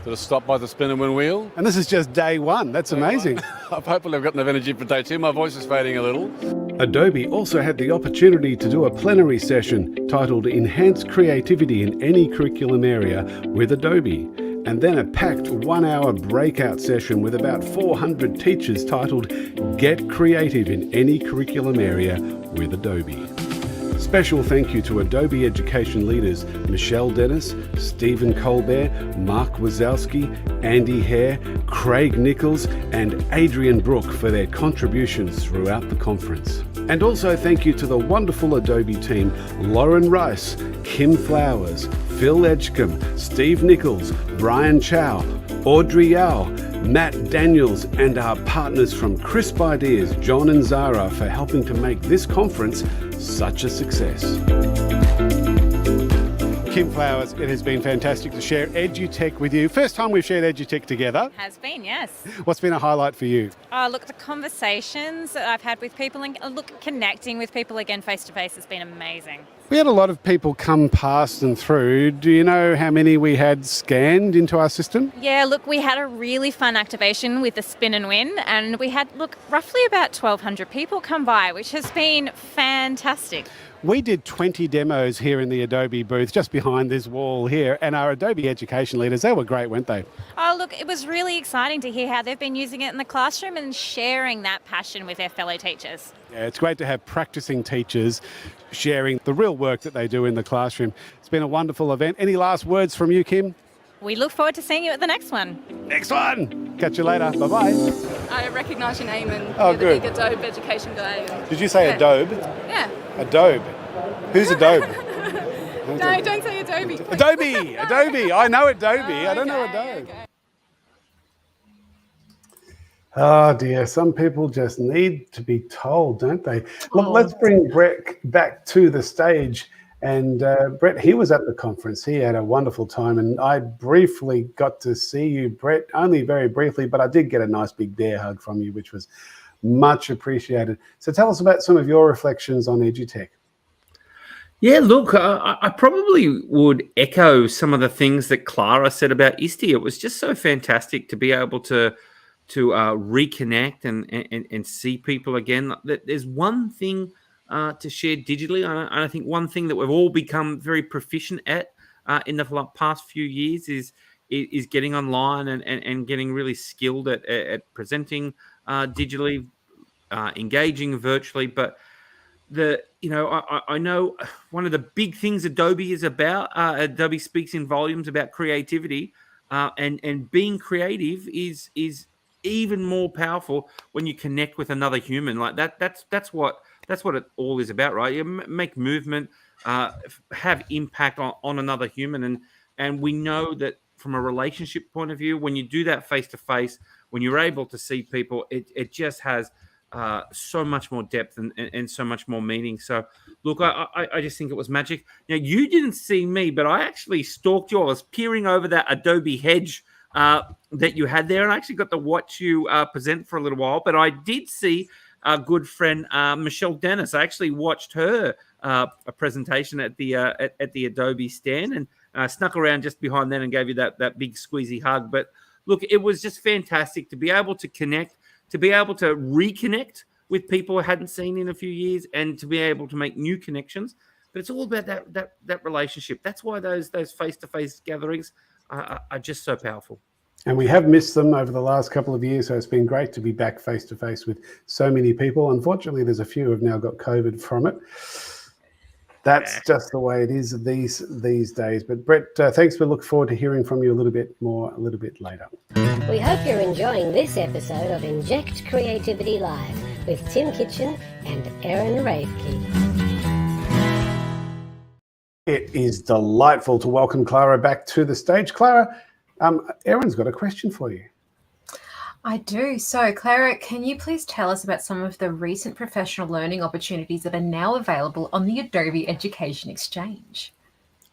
that are stopped by the spin and win wheel.
And this is just day one. That's amazing.
Hopefully I've got enough energy for day two. My voice is fading a little.
Adobe also had the opportunity to do a plenary session titled Enhance Creativity in Any Curriculum Area with Adobe, and then a packed 1 hour breakout session with about 400 teachers titled Get Creative in Any Curriculum Area with Adobe. Special thank you to Adobe education leaders Michelle Dennis, Stephen Colbert, Mark Wazowski, Andy Hare, Craig Nichols and Adrian Brook for their contributions throughout the conference. And also thank you to the wonderful Adobe team, Lauren Rice, Kim Flowers, Phil Edgecombe, Steve Nichols, Brian Chow, Audrey Yao, Matt Daniels and our partners from Crisp Ideas, John and Zara, for helping to make this conference such a success. Kim Flowers, it has been fantastic to share EduTech with you. First time we've shared EduTech together.
Has been, yes.
What's been a highlight for you?
Look, the conversations that I've had with people and connecting with people again face to face has been amazing.
We had a lot of people come past and through. Do you know how many we had scanned into our system?
Yeah, look, we had a really fun activation with the Spin and Win, and we had, roughly about 1,200 people come by, which has been fantastic.
We did 20 demos here in the Adobe booth, just behind this wall here, and our Adobe education leaders, they were great, weren't they?
Oh, look, it was really exciting to hear how they've been using it in the classroom and sharing that passion with their fellow teachers.
Yeah, it's great to have practicing teachers sharing the real work that they do in the classroom. It's been a wonderful event. Any last words from you, Kim?
We look forward to seeing you at the next one.
Next one! Catch you later. Bye-bye.
I recognise your name and
you're
the
good.
big Adobe education guy. And,
Did you say Adobe?
Yeah.
Adobe. Who's Adobe?
No, don't say Adobe.
Adobe! Adobe! I know Adobe. I don't know Adobe.
Okay.
Oh dear, some people just need to be told, don't they? Look, let's bring Brett back to the stage. And Brett, he was at the conference. He had a wonderful time. And I briefly got to see you, Brett, only very briefly, but I did get a nice big bear hug from you, which was much appreciated. So tell us about some of your reflections on EduTech.
Yeah, look, I probably would echo some of the things that Clara said about ISTE. It was just so fantastic to be able to reconnect and see people again. There's one thing to share digitally, and I think one thing that we've all become very proficient at in the past few years is getting online and getting really skilled at presenting digitally, engaging virtually. But I know one of the big things Adobe is about. Adobe speaks in volumes about creativity, and being creative is even more powerful when you connect with another human. Like that's what it all is about, right? You make movement, have impact on another human, and we know that from a relationship point of view, when you do that face to face, when you're able to see people, it just has so much more depth and so much more meaning. So, look, I just think it was magic. Now, you didn't see me, but I actually stalked you. I was peering over that Adobe hedge that you had there, and I actually got to watch you present for a little while. But I did see our good friend Michelle Dennis. I actually watched her a presentation at the Adobe stand, and snuck around just behind then and gave you that big squeezy hug. But look, it was just fantastic to be able to connect, to be able to reconnect with people I hadn't seen in a few years, and to be able to make new connections. But it's all about that relationship. That's why those face-to-face gatherings are just so powerful.
And we have missed them over the last couple of years, so it's been great to be back face-to-face with so many people. Unfortunately, there's a few who have now got COVID from it. That's just the way it is these days. But Brett, thanks. We look forward to hearing from you a little bit later.
We hope you're enjoying this episode of Inject Creativity Live with Tim Kitchen and Erin Ravke.
It is delightful to welcome Clara back to the stage. Clara, Erin's got a question for you.
I do. So, Clara, can you please tell us about some of the recent professional learning opportunities that are now available on the Adobe Education Exchange?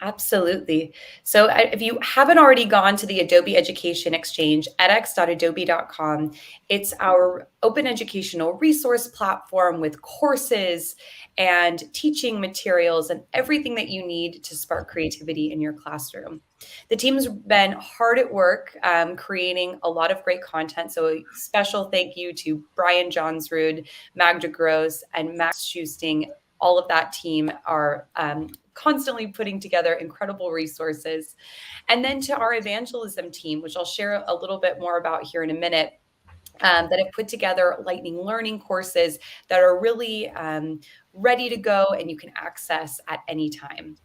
Absolutely. So if you haven't already gone to the Adobe Education Exchange, edx.adobe.com, it's our open educational resource platform with courses and teaching materials and everything that you need to spark creativity in your classroom. The team's been hard at work creating a lot of great content. So a special thank you to Brian Johnsrud, Magda Gross, and Max Schusting. All of that team are constantly putting together incredible resources. And then to our evangelism team, which I'll share a little bit more about here in a minute, that have put together lightning learning courses that are really ready to go and you can access at any time.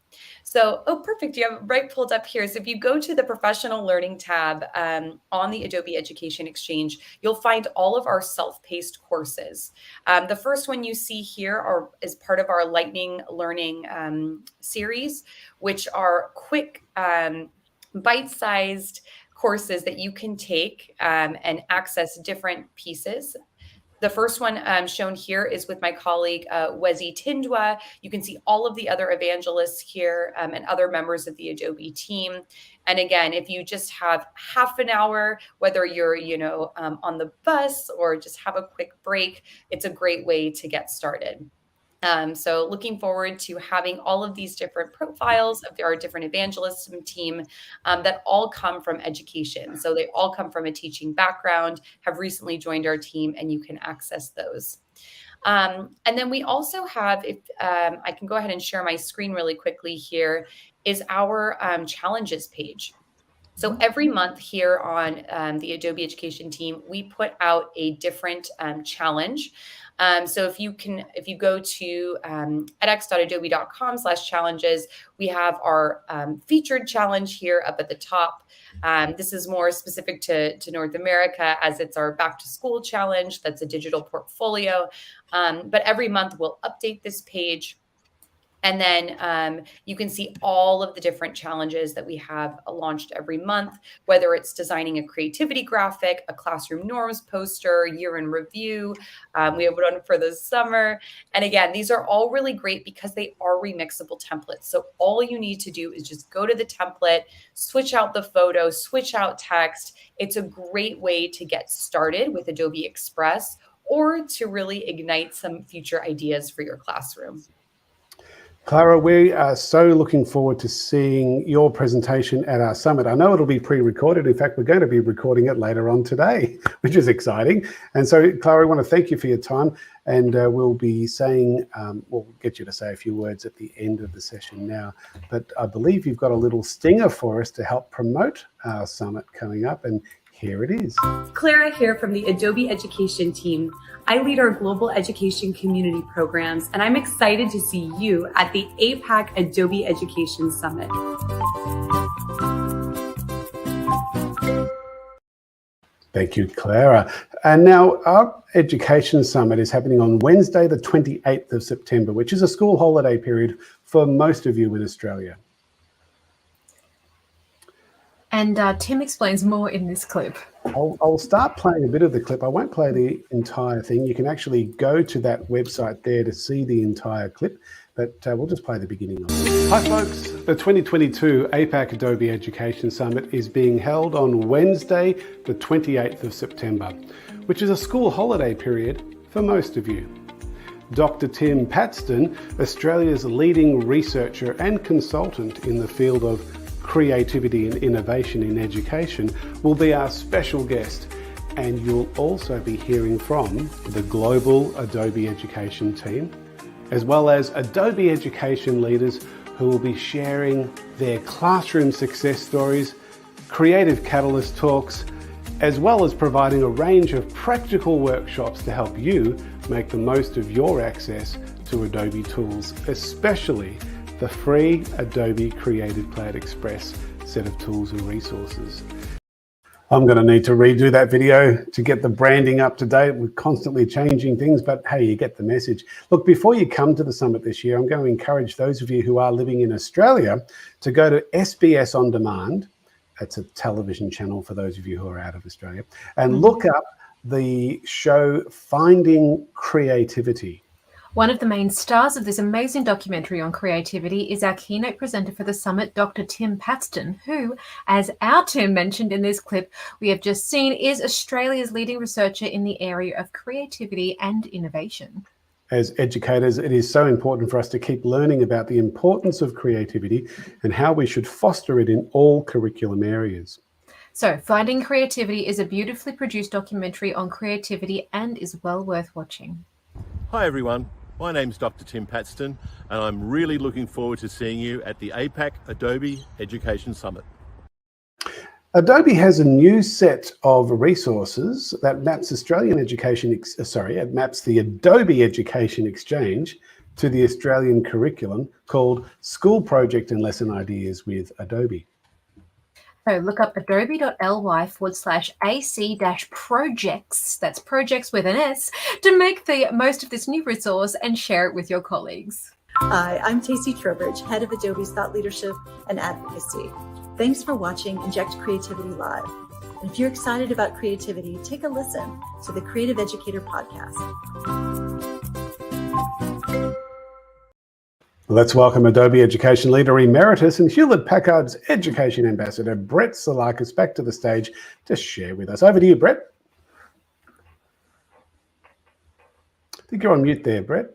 So, perfect. You have it right pulled up here. So if you go to the professional learning tab on the Adobe Education Exchange, you'll find all of our self-paced courses. The first one you see here is part of our lightning learning series, which are quick, bite-sized courses that you can take and access different pieces. The first one shown here is with my colleague, Wezi Tindwa. You can see all of the other evangelists here and other members of the Adobe team. And again, if you just have half an hour, whether you're on the bus or just have a quick break, it's a great way to get started. So looking forward to having all of these different profiles of our different evangelism team that all come from education. So they all come from a teaching background, have recently joined our team, and you can access those. And then we also have, if I can go ahead and share my screen really quickly here, is our challenges page. So every month here on the Adobe Education team, we put out a different challenge. So if you go to edx.adobe.com/challenges, we have our featured challenge here up at the top. This is more specific to North America, as it's our back to school challenge. That's a digital portfolio. But every month we'll update this page. And then you can see all of the different challenges that we have launched every month, whether it's designing a creativity graphic, a classroom norms poster, year in review. We have one for the summer. And again, these are all really great because they are remixable templates. So all you need to do is just go to the template, switch out the photo, switch out text. It's a great way to get started with Adobe Express or to really ignite some future ideas for your classroom.
Clara, we are so looking forward to seeing your presentation at our summit. I know it'll be pre-recorded. In fact, we're going to be recording it later on today, which is exciting. And so, Clara, I want to thank you for your time. And we'll be saying, we'll get you to say a few words at the end of the session now. But I believe you've got a little stinger for us to help promote our summit coming up. And here it is.
Clara here from the Adobe Education team. I lead our global education community programs, and I'm excited to see you at the APAC Adobe Education Summit.
Thank you, Clara. And now our Education Summit is happening on Wednesday, the 28th of September, which is a school holiday period for most of you in Australia.
And Tim explains more in this clip.
I'll start playing a bit of the clip. I won't play the entire thing. You can actually go to that website there to see the entire clip, but we'll just play the beginning of it. Hi folks, the 2022 APAC Adobe Education Summit is being held on Wednesday, the 28th of September, which is a school holiday period for most of you. Dr. Tim Paxton, Australia's leading researcher and consultant in the field of creativity and innovation in education, will be our special guest, and you'll also be hearing from the global Adobe Education team, as well as Adobe Education leaders who will be sharing their classroom success stories, creative catalyst talks, as well as providing a range of practical workshops to help you make the most of your access to Adobe tools, especially the free Adobe Creative Cloud Express set of tools and resources. I'm going to need to redo that video to get the branding up to date. We're constantly changing things, but hey, you get the message. Look, before you come to the summit this year, I'm going to encourage those of you who are living in Australia to go to SBS On Demand. That's a television channel for those of you who are out of Australia, and look up the show Finding Creativity.
One of the main stars of this amazing documentary on creativity is our keynote presenter for the summit, Dr. Tim Paxton, who, as our Tim mentioned in this clip we have just seen, is Australia's leading researcher in the area of creativity and innovation.
As educators, it is so important for us to keep learning about the importance of creativity and how we should foster it in all curriculum areas.
So, Finding Creativity is a beautifully produced documentary on creativity and is well worth watching.
Hi everyone. My name's Dr. Tim Paxton, and I'm really looking forward to seeing you at the APAC Adobe Education Summit.
Adobe has a new set of resources that maps Australian education, it maps the Adobe Education Exchange to the Australian curriculum called School Project and Lesson Ideas with Adobe.
So look up adobe.ly/AC-projects, that's projects with an S, to make the most of this new resource and share it with your colleagues.
Hi, I'm Stacey Trowbridge, head of Adobe's Thought Leadership and Advocacy. Thanks for watching Inject Creativity Live. And if you're excited about creativity, take a listen to the Creative Educator Podcast.
Let's welcome Adobe Education Leader Emeritus and Hewlett-Packard's Education Ambassador, Brett Salakis, back to the stage to share with us. Over to you, Brett. I think you're on mute there, Brett.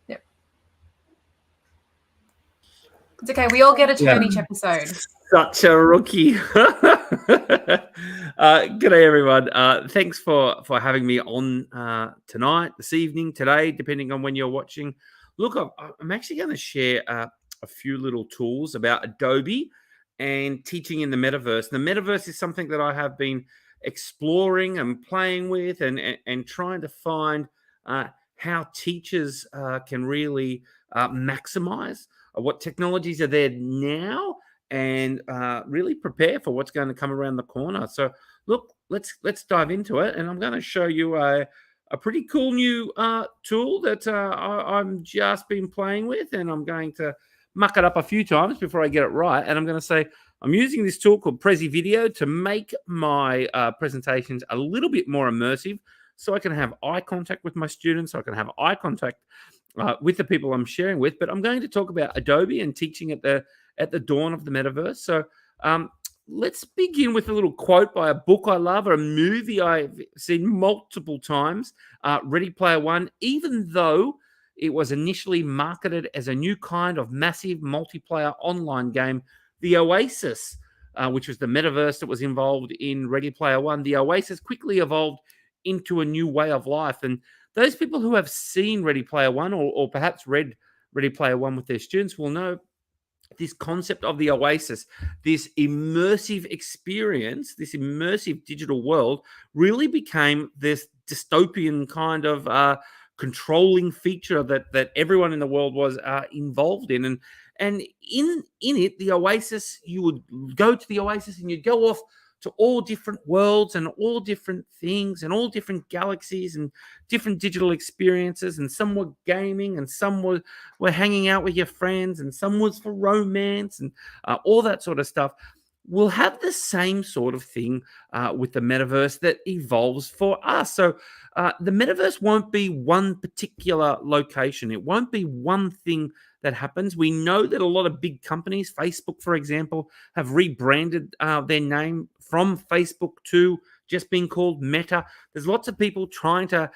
Yep. It's okay, we all get a turn each episode.
Such a rookie. G'day, everyone. Thanks for having me on tonight, this evening, today, depending on when you're watching. Look, I'm actually going to share a few little tools about Adobe and teaching in the metaverse. The metaverse is something that I have been exploring and playing with and trying to find how teachers can really maximize what technologies are there now and really prepare for what's going to come around the corner. So, look, let's dive into it, and I'm going to show you a pretty cool new tool that I'm just been playing with, and I'm going to muck it up a few times before I get it right. And I'm going to say I'm using this tool called Prezi Video to make my presentations a little bit more immersive, so I can have eye contact with my students, so I can have eye contact with the people I'm sharing with. But I'm going to talk about Adobe and teaching at the dawn of the metaverse. So let's begin with a little quote by a book I love, or a movie I've seen multiple times, Ready Player One. Even though it was initially marketed as a new kind of massive multiplayer online game, the Oasis, which was the metaverse that was involved in Ready Player One, the Oasis quickly evolved into a new way of life. And those people who have seen Ready Player One or perhaps read Ready Player One with their students will know this concept of the Oasis, this immersive experience, this immersive digital world really became this dystopian kind of controlling feature that everyone in the world was involved in. And in it, the Oasis, you would go to the Oasis and you'd go off to all different worlds and all different things and all different galaxies and different digital experiences. And some were gaming, and some were hanging out with your friends, and some was for romance and all that sort of stuff. We'll have the same sort of thing with the metaverse that evolves for us. So the metaverse won't be one particular location. It won't be one thing that happens. We know that a lot of big companies, Facebook, for example, have rebranded their name from Facebook to just being called Meta. There's lots of people trying to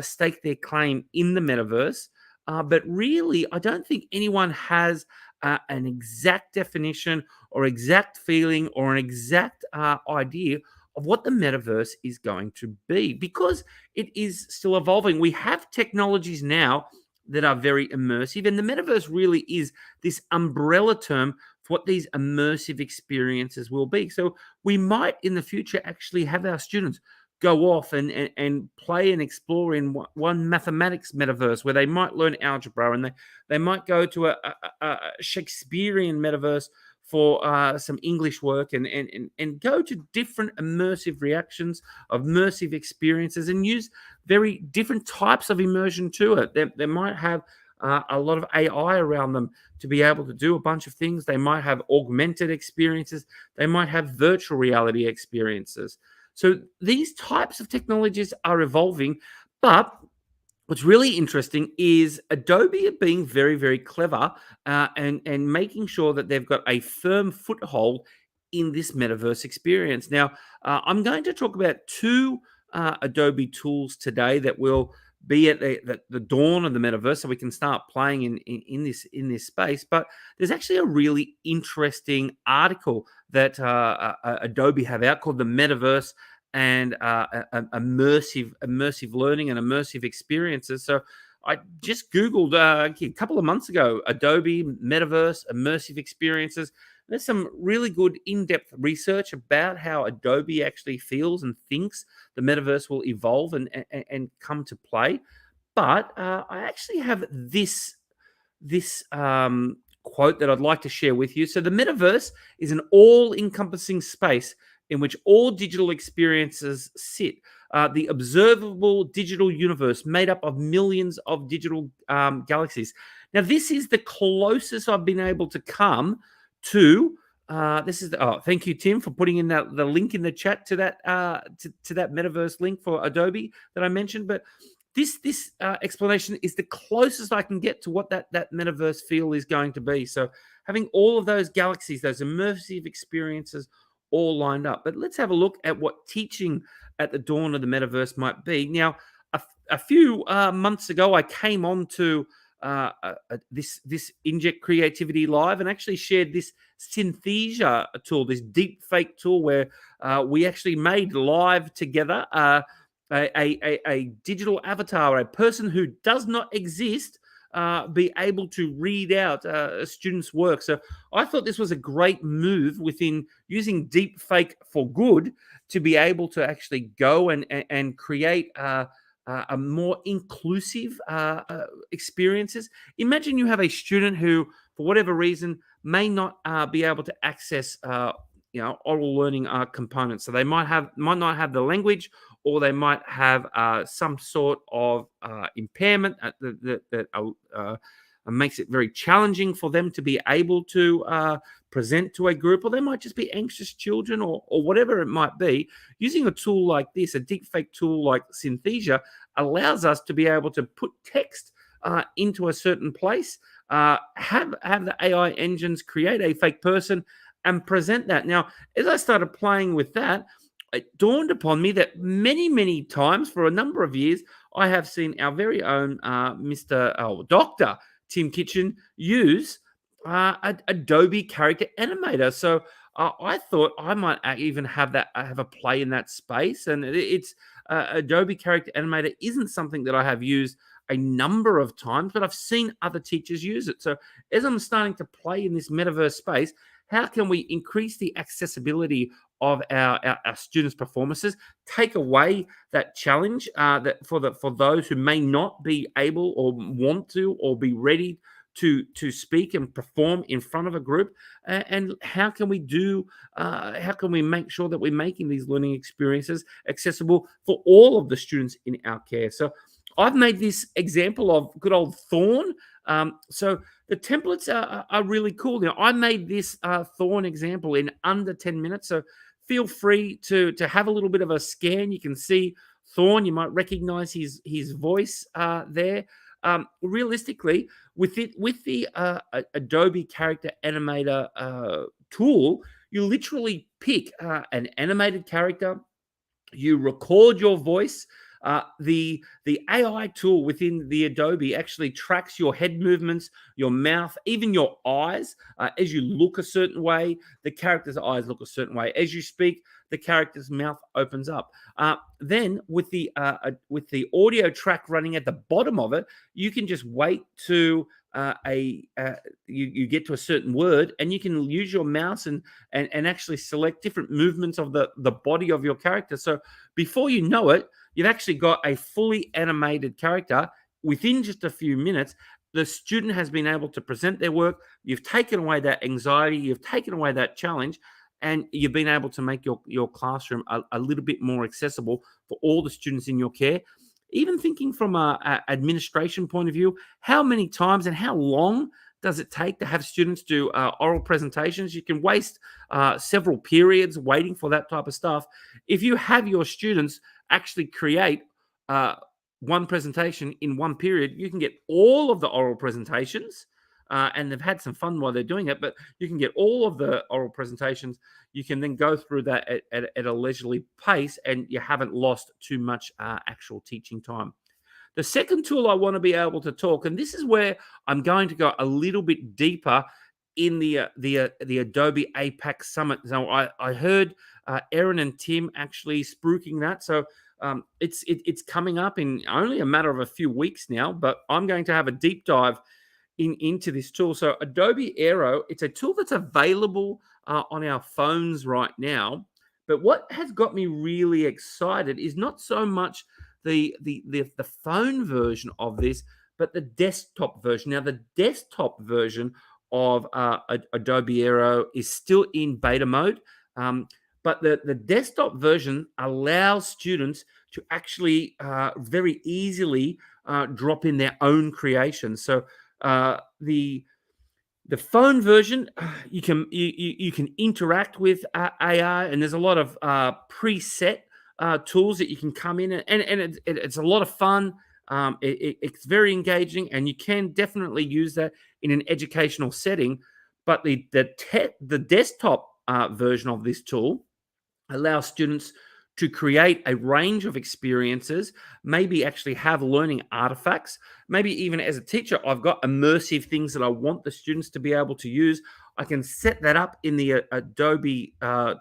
stake their claim in the metaverse. But really, I don't think anyone has an exact definition or exact feeling or an exact idea of what the metaverse is going to be, because it is still evolving. We have technologies now that are very immersive, and the metaverse really is this umbrella term for what these immersive experiences will be. So we might in the future actually have our students go off and play and explore in one mathematics metaverse where they might learn algebra, and they might go to a Shakespearean metaverse for some English work, and go to different immersive reactions of immersive experiences and use very different types of immersion to it. They might have a lot of AI around them to be able to do a bunch of things. They might have augmented experiences. They might have virtual reality experiences. So these types of technologies are evolving, but what's really interesting is Adobe are being very, very clever and making sure that they've got a firm foothold in this metaverse experience. Now, I'm going to talk about two Adobe tools today that will be at the dawn of the metaverse, so we can start playing in this space. But there's actually a really interesting article that Adobe have out called "The Metaverse and Immersive Learning and Immersive Experiences." So I just Googled a couple of months ago, Adobe Metaverse Immersive Experiences. There's some really good in-depth research about how Adobe actually feels and thinks the metaverse will evolve and come to play. But I actually have this quote that I'd like to share with you. So the metaverse is an all-encompassing space in which all digital experiences sit. The observable digital universe made up of millions of digital galaxies. Now, this is the closest I've been able to come to. Thank you, Tim, for putting in the link in the chat to that to that metaverse link for Adobe that I mentioned. But this explanation is the closest I can get to what that metaverse feel is going to be. So having all of those galaxies, those immersive experiences all lined up. But let's have a look at what teaching at the dawn of the metaverse might be. Now, a few months ago, I came on to this Inject Creativity Live and actually shared this Synthesia tool, this deep fake tool where we actually made live together a digital avatar, a person who does not exist, be able to read out a student's work. So I thought this was a great move within using deep fake for good to be able to actually go and create a more inclusive experiences. Imagine you have a student who, for whatever reason, may not be able to access oral learning components. So they might not have the language, or they might have some sort of impairment that makes it very challenging for them to be able to present to a group, or they might just be anxious children, or whatever it might be. Using a tool like this, a deepfake tool like Synthesia, allows us to be able to put text into a certain place, have the AI engines create a fake person and present that. Now, as I started playing with that, it dawned upon me that many, many times for a number of years, I have seen our very own Dr. Tim Kitchen use Adobe Character Animator. So I thought I might even have a play in that space. And it's Adobe Character Animator isn't something that I have used a number of times, but I've seen other teachers use it. So as I'm starting to play in this metaverse space, how can we increase the accessibility of our students' performances, take away that challenge that for those who may not be able or want to or be ready to speak and perform in front of a group, and how can we make sure that we're making these learning experiences accessible for all of the students in our care. So I've made this example of good old Thorn. So the templates are really cool. Now, I made this Thorn example in under 10 minutes. So feel free to have a little bit of a scan. You can see Thorn. You might recognize his voice there. Realistically, with the Adobe Character Animator tool, you literally pick an animated character. You record your voice. The AI tool within the Adobe actually tracks your head movements, your mouth, even your eyes. As you look a certain way, the character's eyes look a certain way. As you speak, the character's mouth opens up. Then with the audio track running at the bottom of it, you can just wait to you get to a certain word, and you can use your mouse and actually select different movements of the body of your character. So before you know it, you've actually got a fully animated character within just a few minutes. The student has been able to present their work. You've taken away that anxiety. You've taken away that challenge, and you've been able to make your classroom a little bit more accessible for all the students in your care. Even thinking from an administration point of view, how many times and how long does it take to have students do oral presentations? You can waste several periods waiting for that type of stuff. If you have your students actually create one presentation in one period, you can get all of the oral presentations, and they've had some fun while they're doing it, but you can get all of the oral presentations. You can then go through that at a leisurely pace, and you haven't lost too much actual teaching time. The second tool I want to be able to talk, and this is where I'm going to go a little bit deeper in the Adobe APAC Summit. So I heard Erin and Tim actually spruiking that. So it's coming up in only a matter of a few weeks now, but I'm going to have a deep dive into this tool. So Adobe Aero, it's a tool that's available on our phones right now. But what has got me really excited is not so much the phone version of this, but the desktop version. Now, the desktop version of Adobe Aero is still in beta mode, but the desktop version allows students to actually very easily drop in their own creations. So the phone version, you can interact with AI, and there's a lot of preset tools that you can come in, and it's a lot of fun. It's very engaging, and you can definitely use that in an educational setting. But the desktop version of this tool allows students to create a range of experiences, maybe actually have learning artifacts. Maybe even as a teacher, I've got immersive things that I want the students to be able to use. I can set that up in the Adobe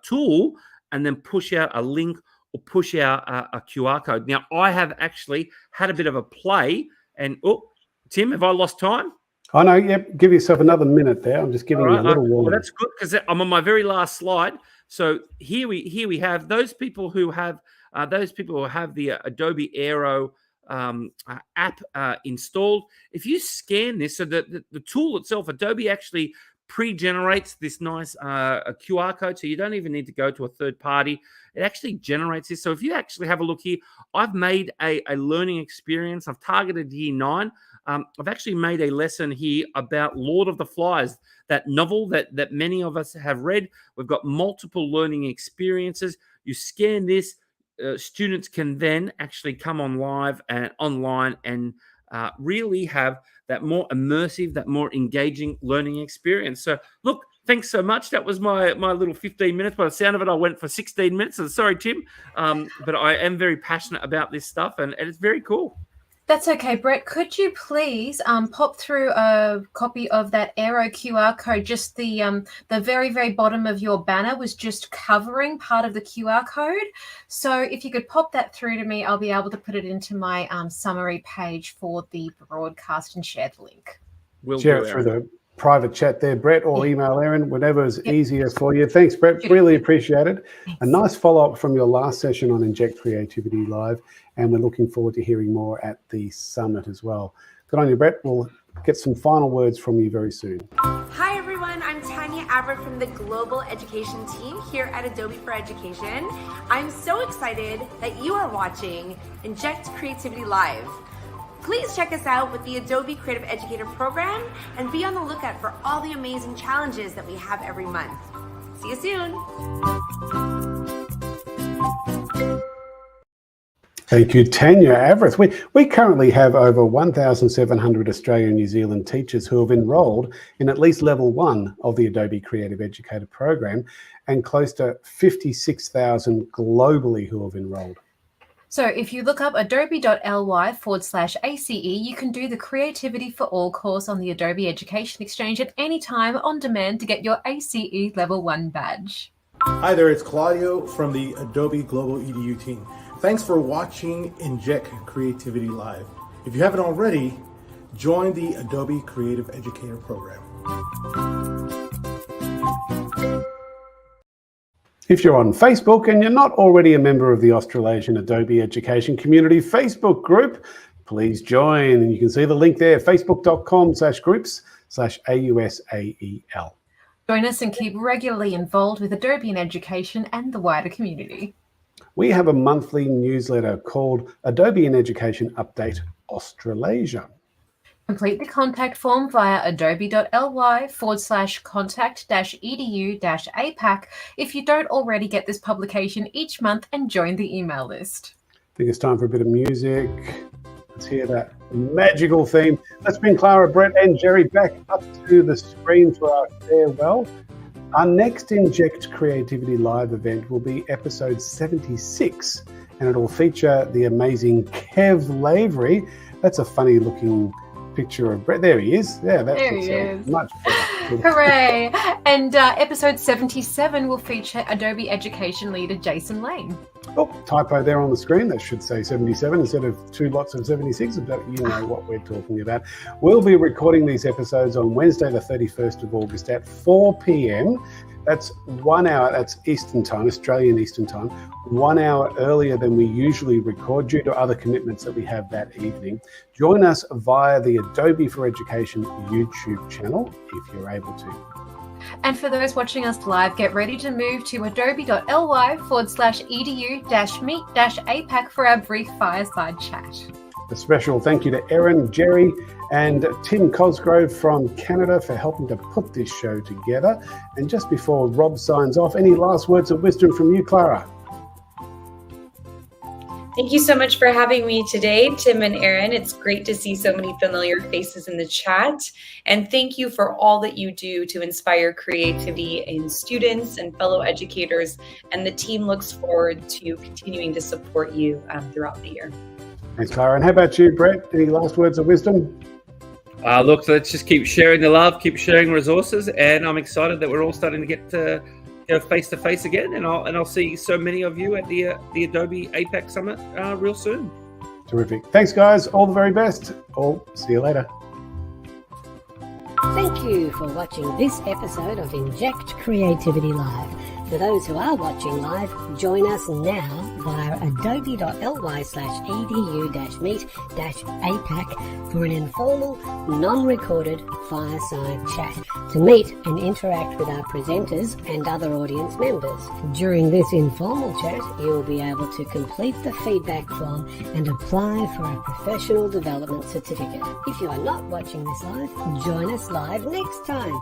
tool and then push out a link or push out a QR code. Now, I have actually had a bit of a play, and Tim, have I lost time?
Oh, no, yep. Give yourself another minute there. I'm just giving you a little warning.
Well, that's good because I'm on my very last slide. So here we have those people who have the Adobe Aero app installed. If you scan this, so the tool itself, Adobe actually pre-generates this nice QR code, so you don't even need to go to a third party. It actually generates this. So if you actually have a look here, I've made a learning experience. I've targeted year 9. I've actually made a lesson here about Lord of the Flies, that novel that many of us have read. We've got multiple learning experiences. You scan this, students can then actually come on live and online and really have that more immersive, that more engaging learning experience. So look, thanks so much. That was my little 15 minutes. By the sound of it, I went for 16 minutes. So sorry, Tim, but I am very passionate about this stuff, and it's very cool.
That's okay, Brett. Could you please pop through a copy of that Aero QR code? Just the very, very bottom of your banner was just covering part of the QR code. So if you could pop that through to me, I'll be able to put it into my summary page for the broadcast and share the link.
Share it private chat there, Brett, or email Erin, whatever is easier for you. Thanks, Brett. Really appreciate it. A nice follow-up from your last session on Inject Creativity Live, and we're looking forward to hearing more at the summit as well. Good on you, Brett. We'll get some final words from you very soon.
Hi, everyone. I'm Tanya Abbott from the Global Education team here at Adobe for Education. I'm so excited that you are watching Inject Creativity Live. Please check us out with the Adobe Creative Educator program and be on the lookout for all the amazing challenges that we have every month. See you soon.
Thank you, Tanya Avrith. We currently have over 1,700 Australian and New Zealand teachers who have enrolled in at least level 1 of the Adobe Creative Educator program, and close to 56,000 globally who have enrolled.
So if you look up adobe.ly/ACE, you can do the Creativity for All course on the Adobe Education Exchange at any time on demand to get your ACE Level 1 badge.
Hi there, it's Claudio from the Adobe Global EDU team. Thanks for watching Inject Creativity Live. If you haven't already, join the Adobe Creative Educator program.
If you're on Facebook and you're not already a member of the Australasian Adobe Education Community Facebook group, please join. And you can see the link there, facebook.com/groups/AUSAEL.
Join us and keep regularly involved with Adobe in education and the wider community.
We have a monthly newsletter called Adobe in Education Update Australasia.
Complete the contact form via adobe.ly/contact-edu-APAC if you don't already get this publication each month, and join the email list.
I think it's time for a bit of music. Let's hear that magical theme. Let's bring Clara, Brett and Jerry back up to the screen for our farewell. Our next Inject Creativity Live event will be episode 76, and it'll feature the amazing Kev Lavery. That's a funny looking picture of Brett. There he is. Yeah, that's
there he is.
Much better.
Hooray! And episode 77 will feature Adobe Education leader Jason Lane.
Oh, typo there on the screen. That should say 77 instead of 2 lots of 76, but you know what we're talking about. We'll be recording these episodes on Wednesday, the 31st of August at 4 p.m. That's 1 hour, that's Eastern Time, Australian Eastern Time, 1 hour earlier than we usually record due to other commitments that we have that evening. Join us via the Adobe for Education YouTube channel if you're able to.
And for those watching us live, get ready to move to adobe.ly/edu-meet-APAC for our brief fireside chat.
A special thank you to Erin, Jerry and Tim Cosgrove from Canada for helping to put this show together. And just before Rob signs off, any last words of wisdom from you, Clara?
Thank you so much for having me today, Tim and Erin. It's great to see so many familiar faces in the chat. And thank you for all that you do to inspire creativity in students and fellow educators. And the team looks forward to continuing to support you throughout the year.
Thanks, Clara. And how about you, Brett? Any last words of wisdom?
Look, let's just keep sharing the love, keep sharing resources, and I'm excited that we're all starting to get to go face to face again. And I'll see so many of you at the Adobe APAC Summit real soon.
Terrific. Thanks, guys. All the very best. See you later.
Thank you for watching this episode of Inject Creativity Live. For those who are watching live, join us now via adobe.ly/edu-meet-APAC for an informal, non-recorded fireside chat to meet and interact with our presenters and other audience members. During this informal chat, you will be able to complete the feedback form and apply for a professional development certificate. If you are not watching this live, join us live next time.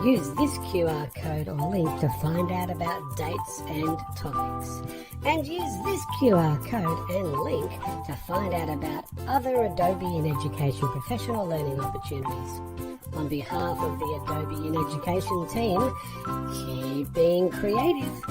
Use this QR code or link to find out about dates and topics. And use this QR code and link to find out about other Adobe in Education professional learning opportunities. On behalf of the Adobe in Education team, keep being creative.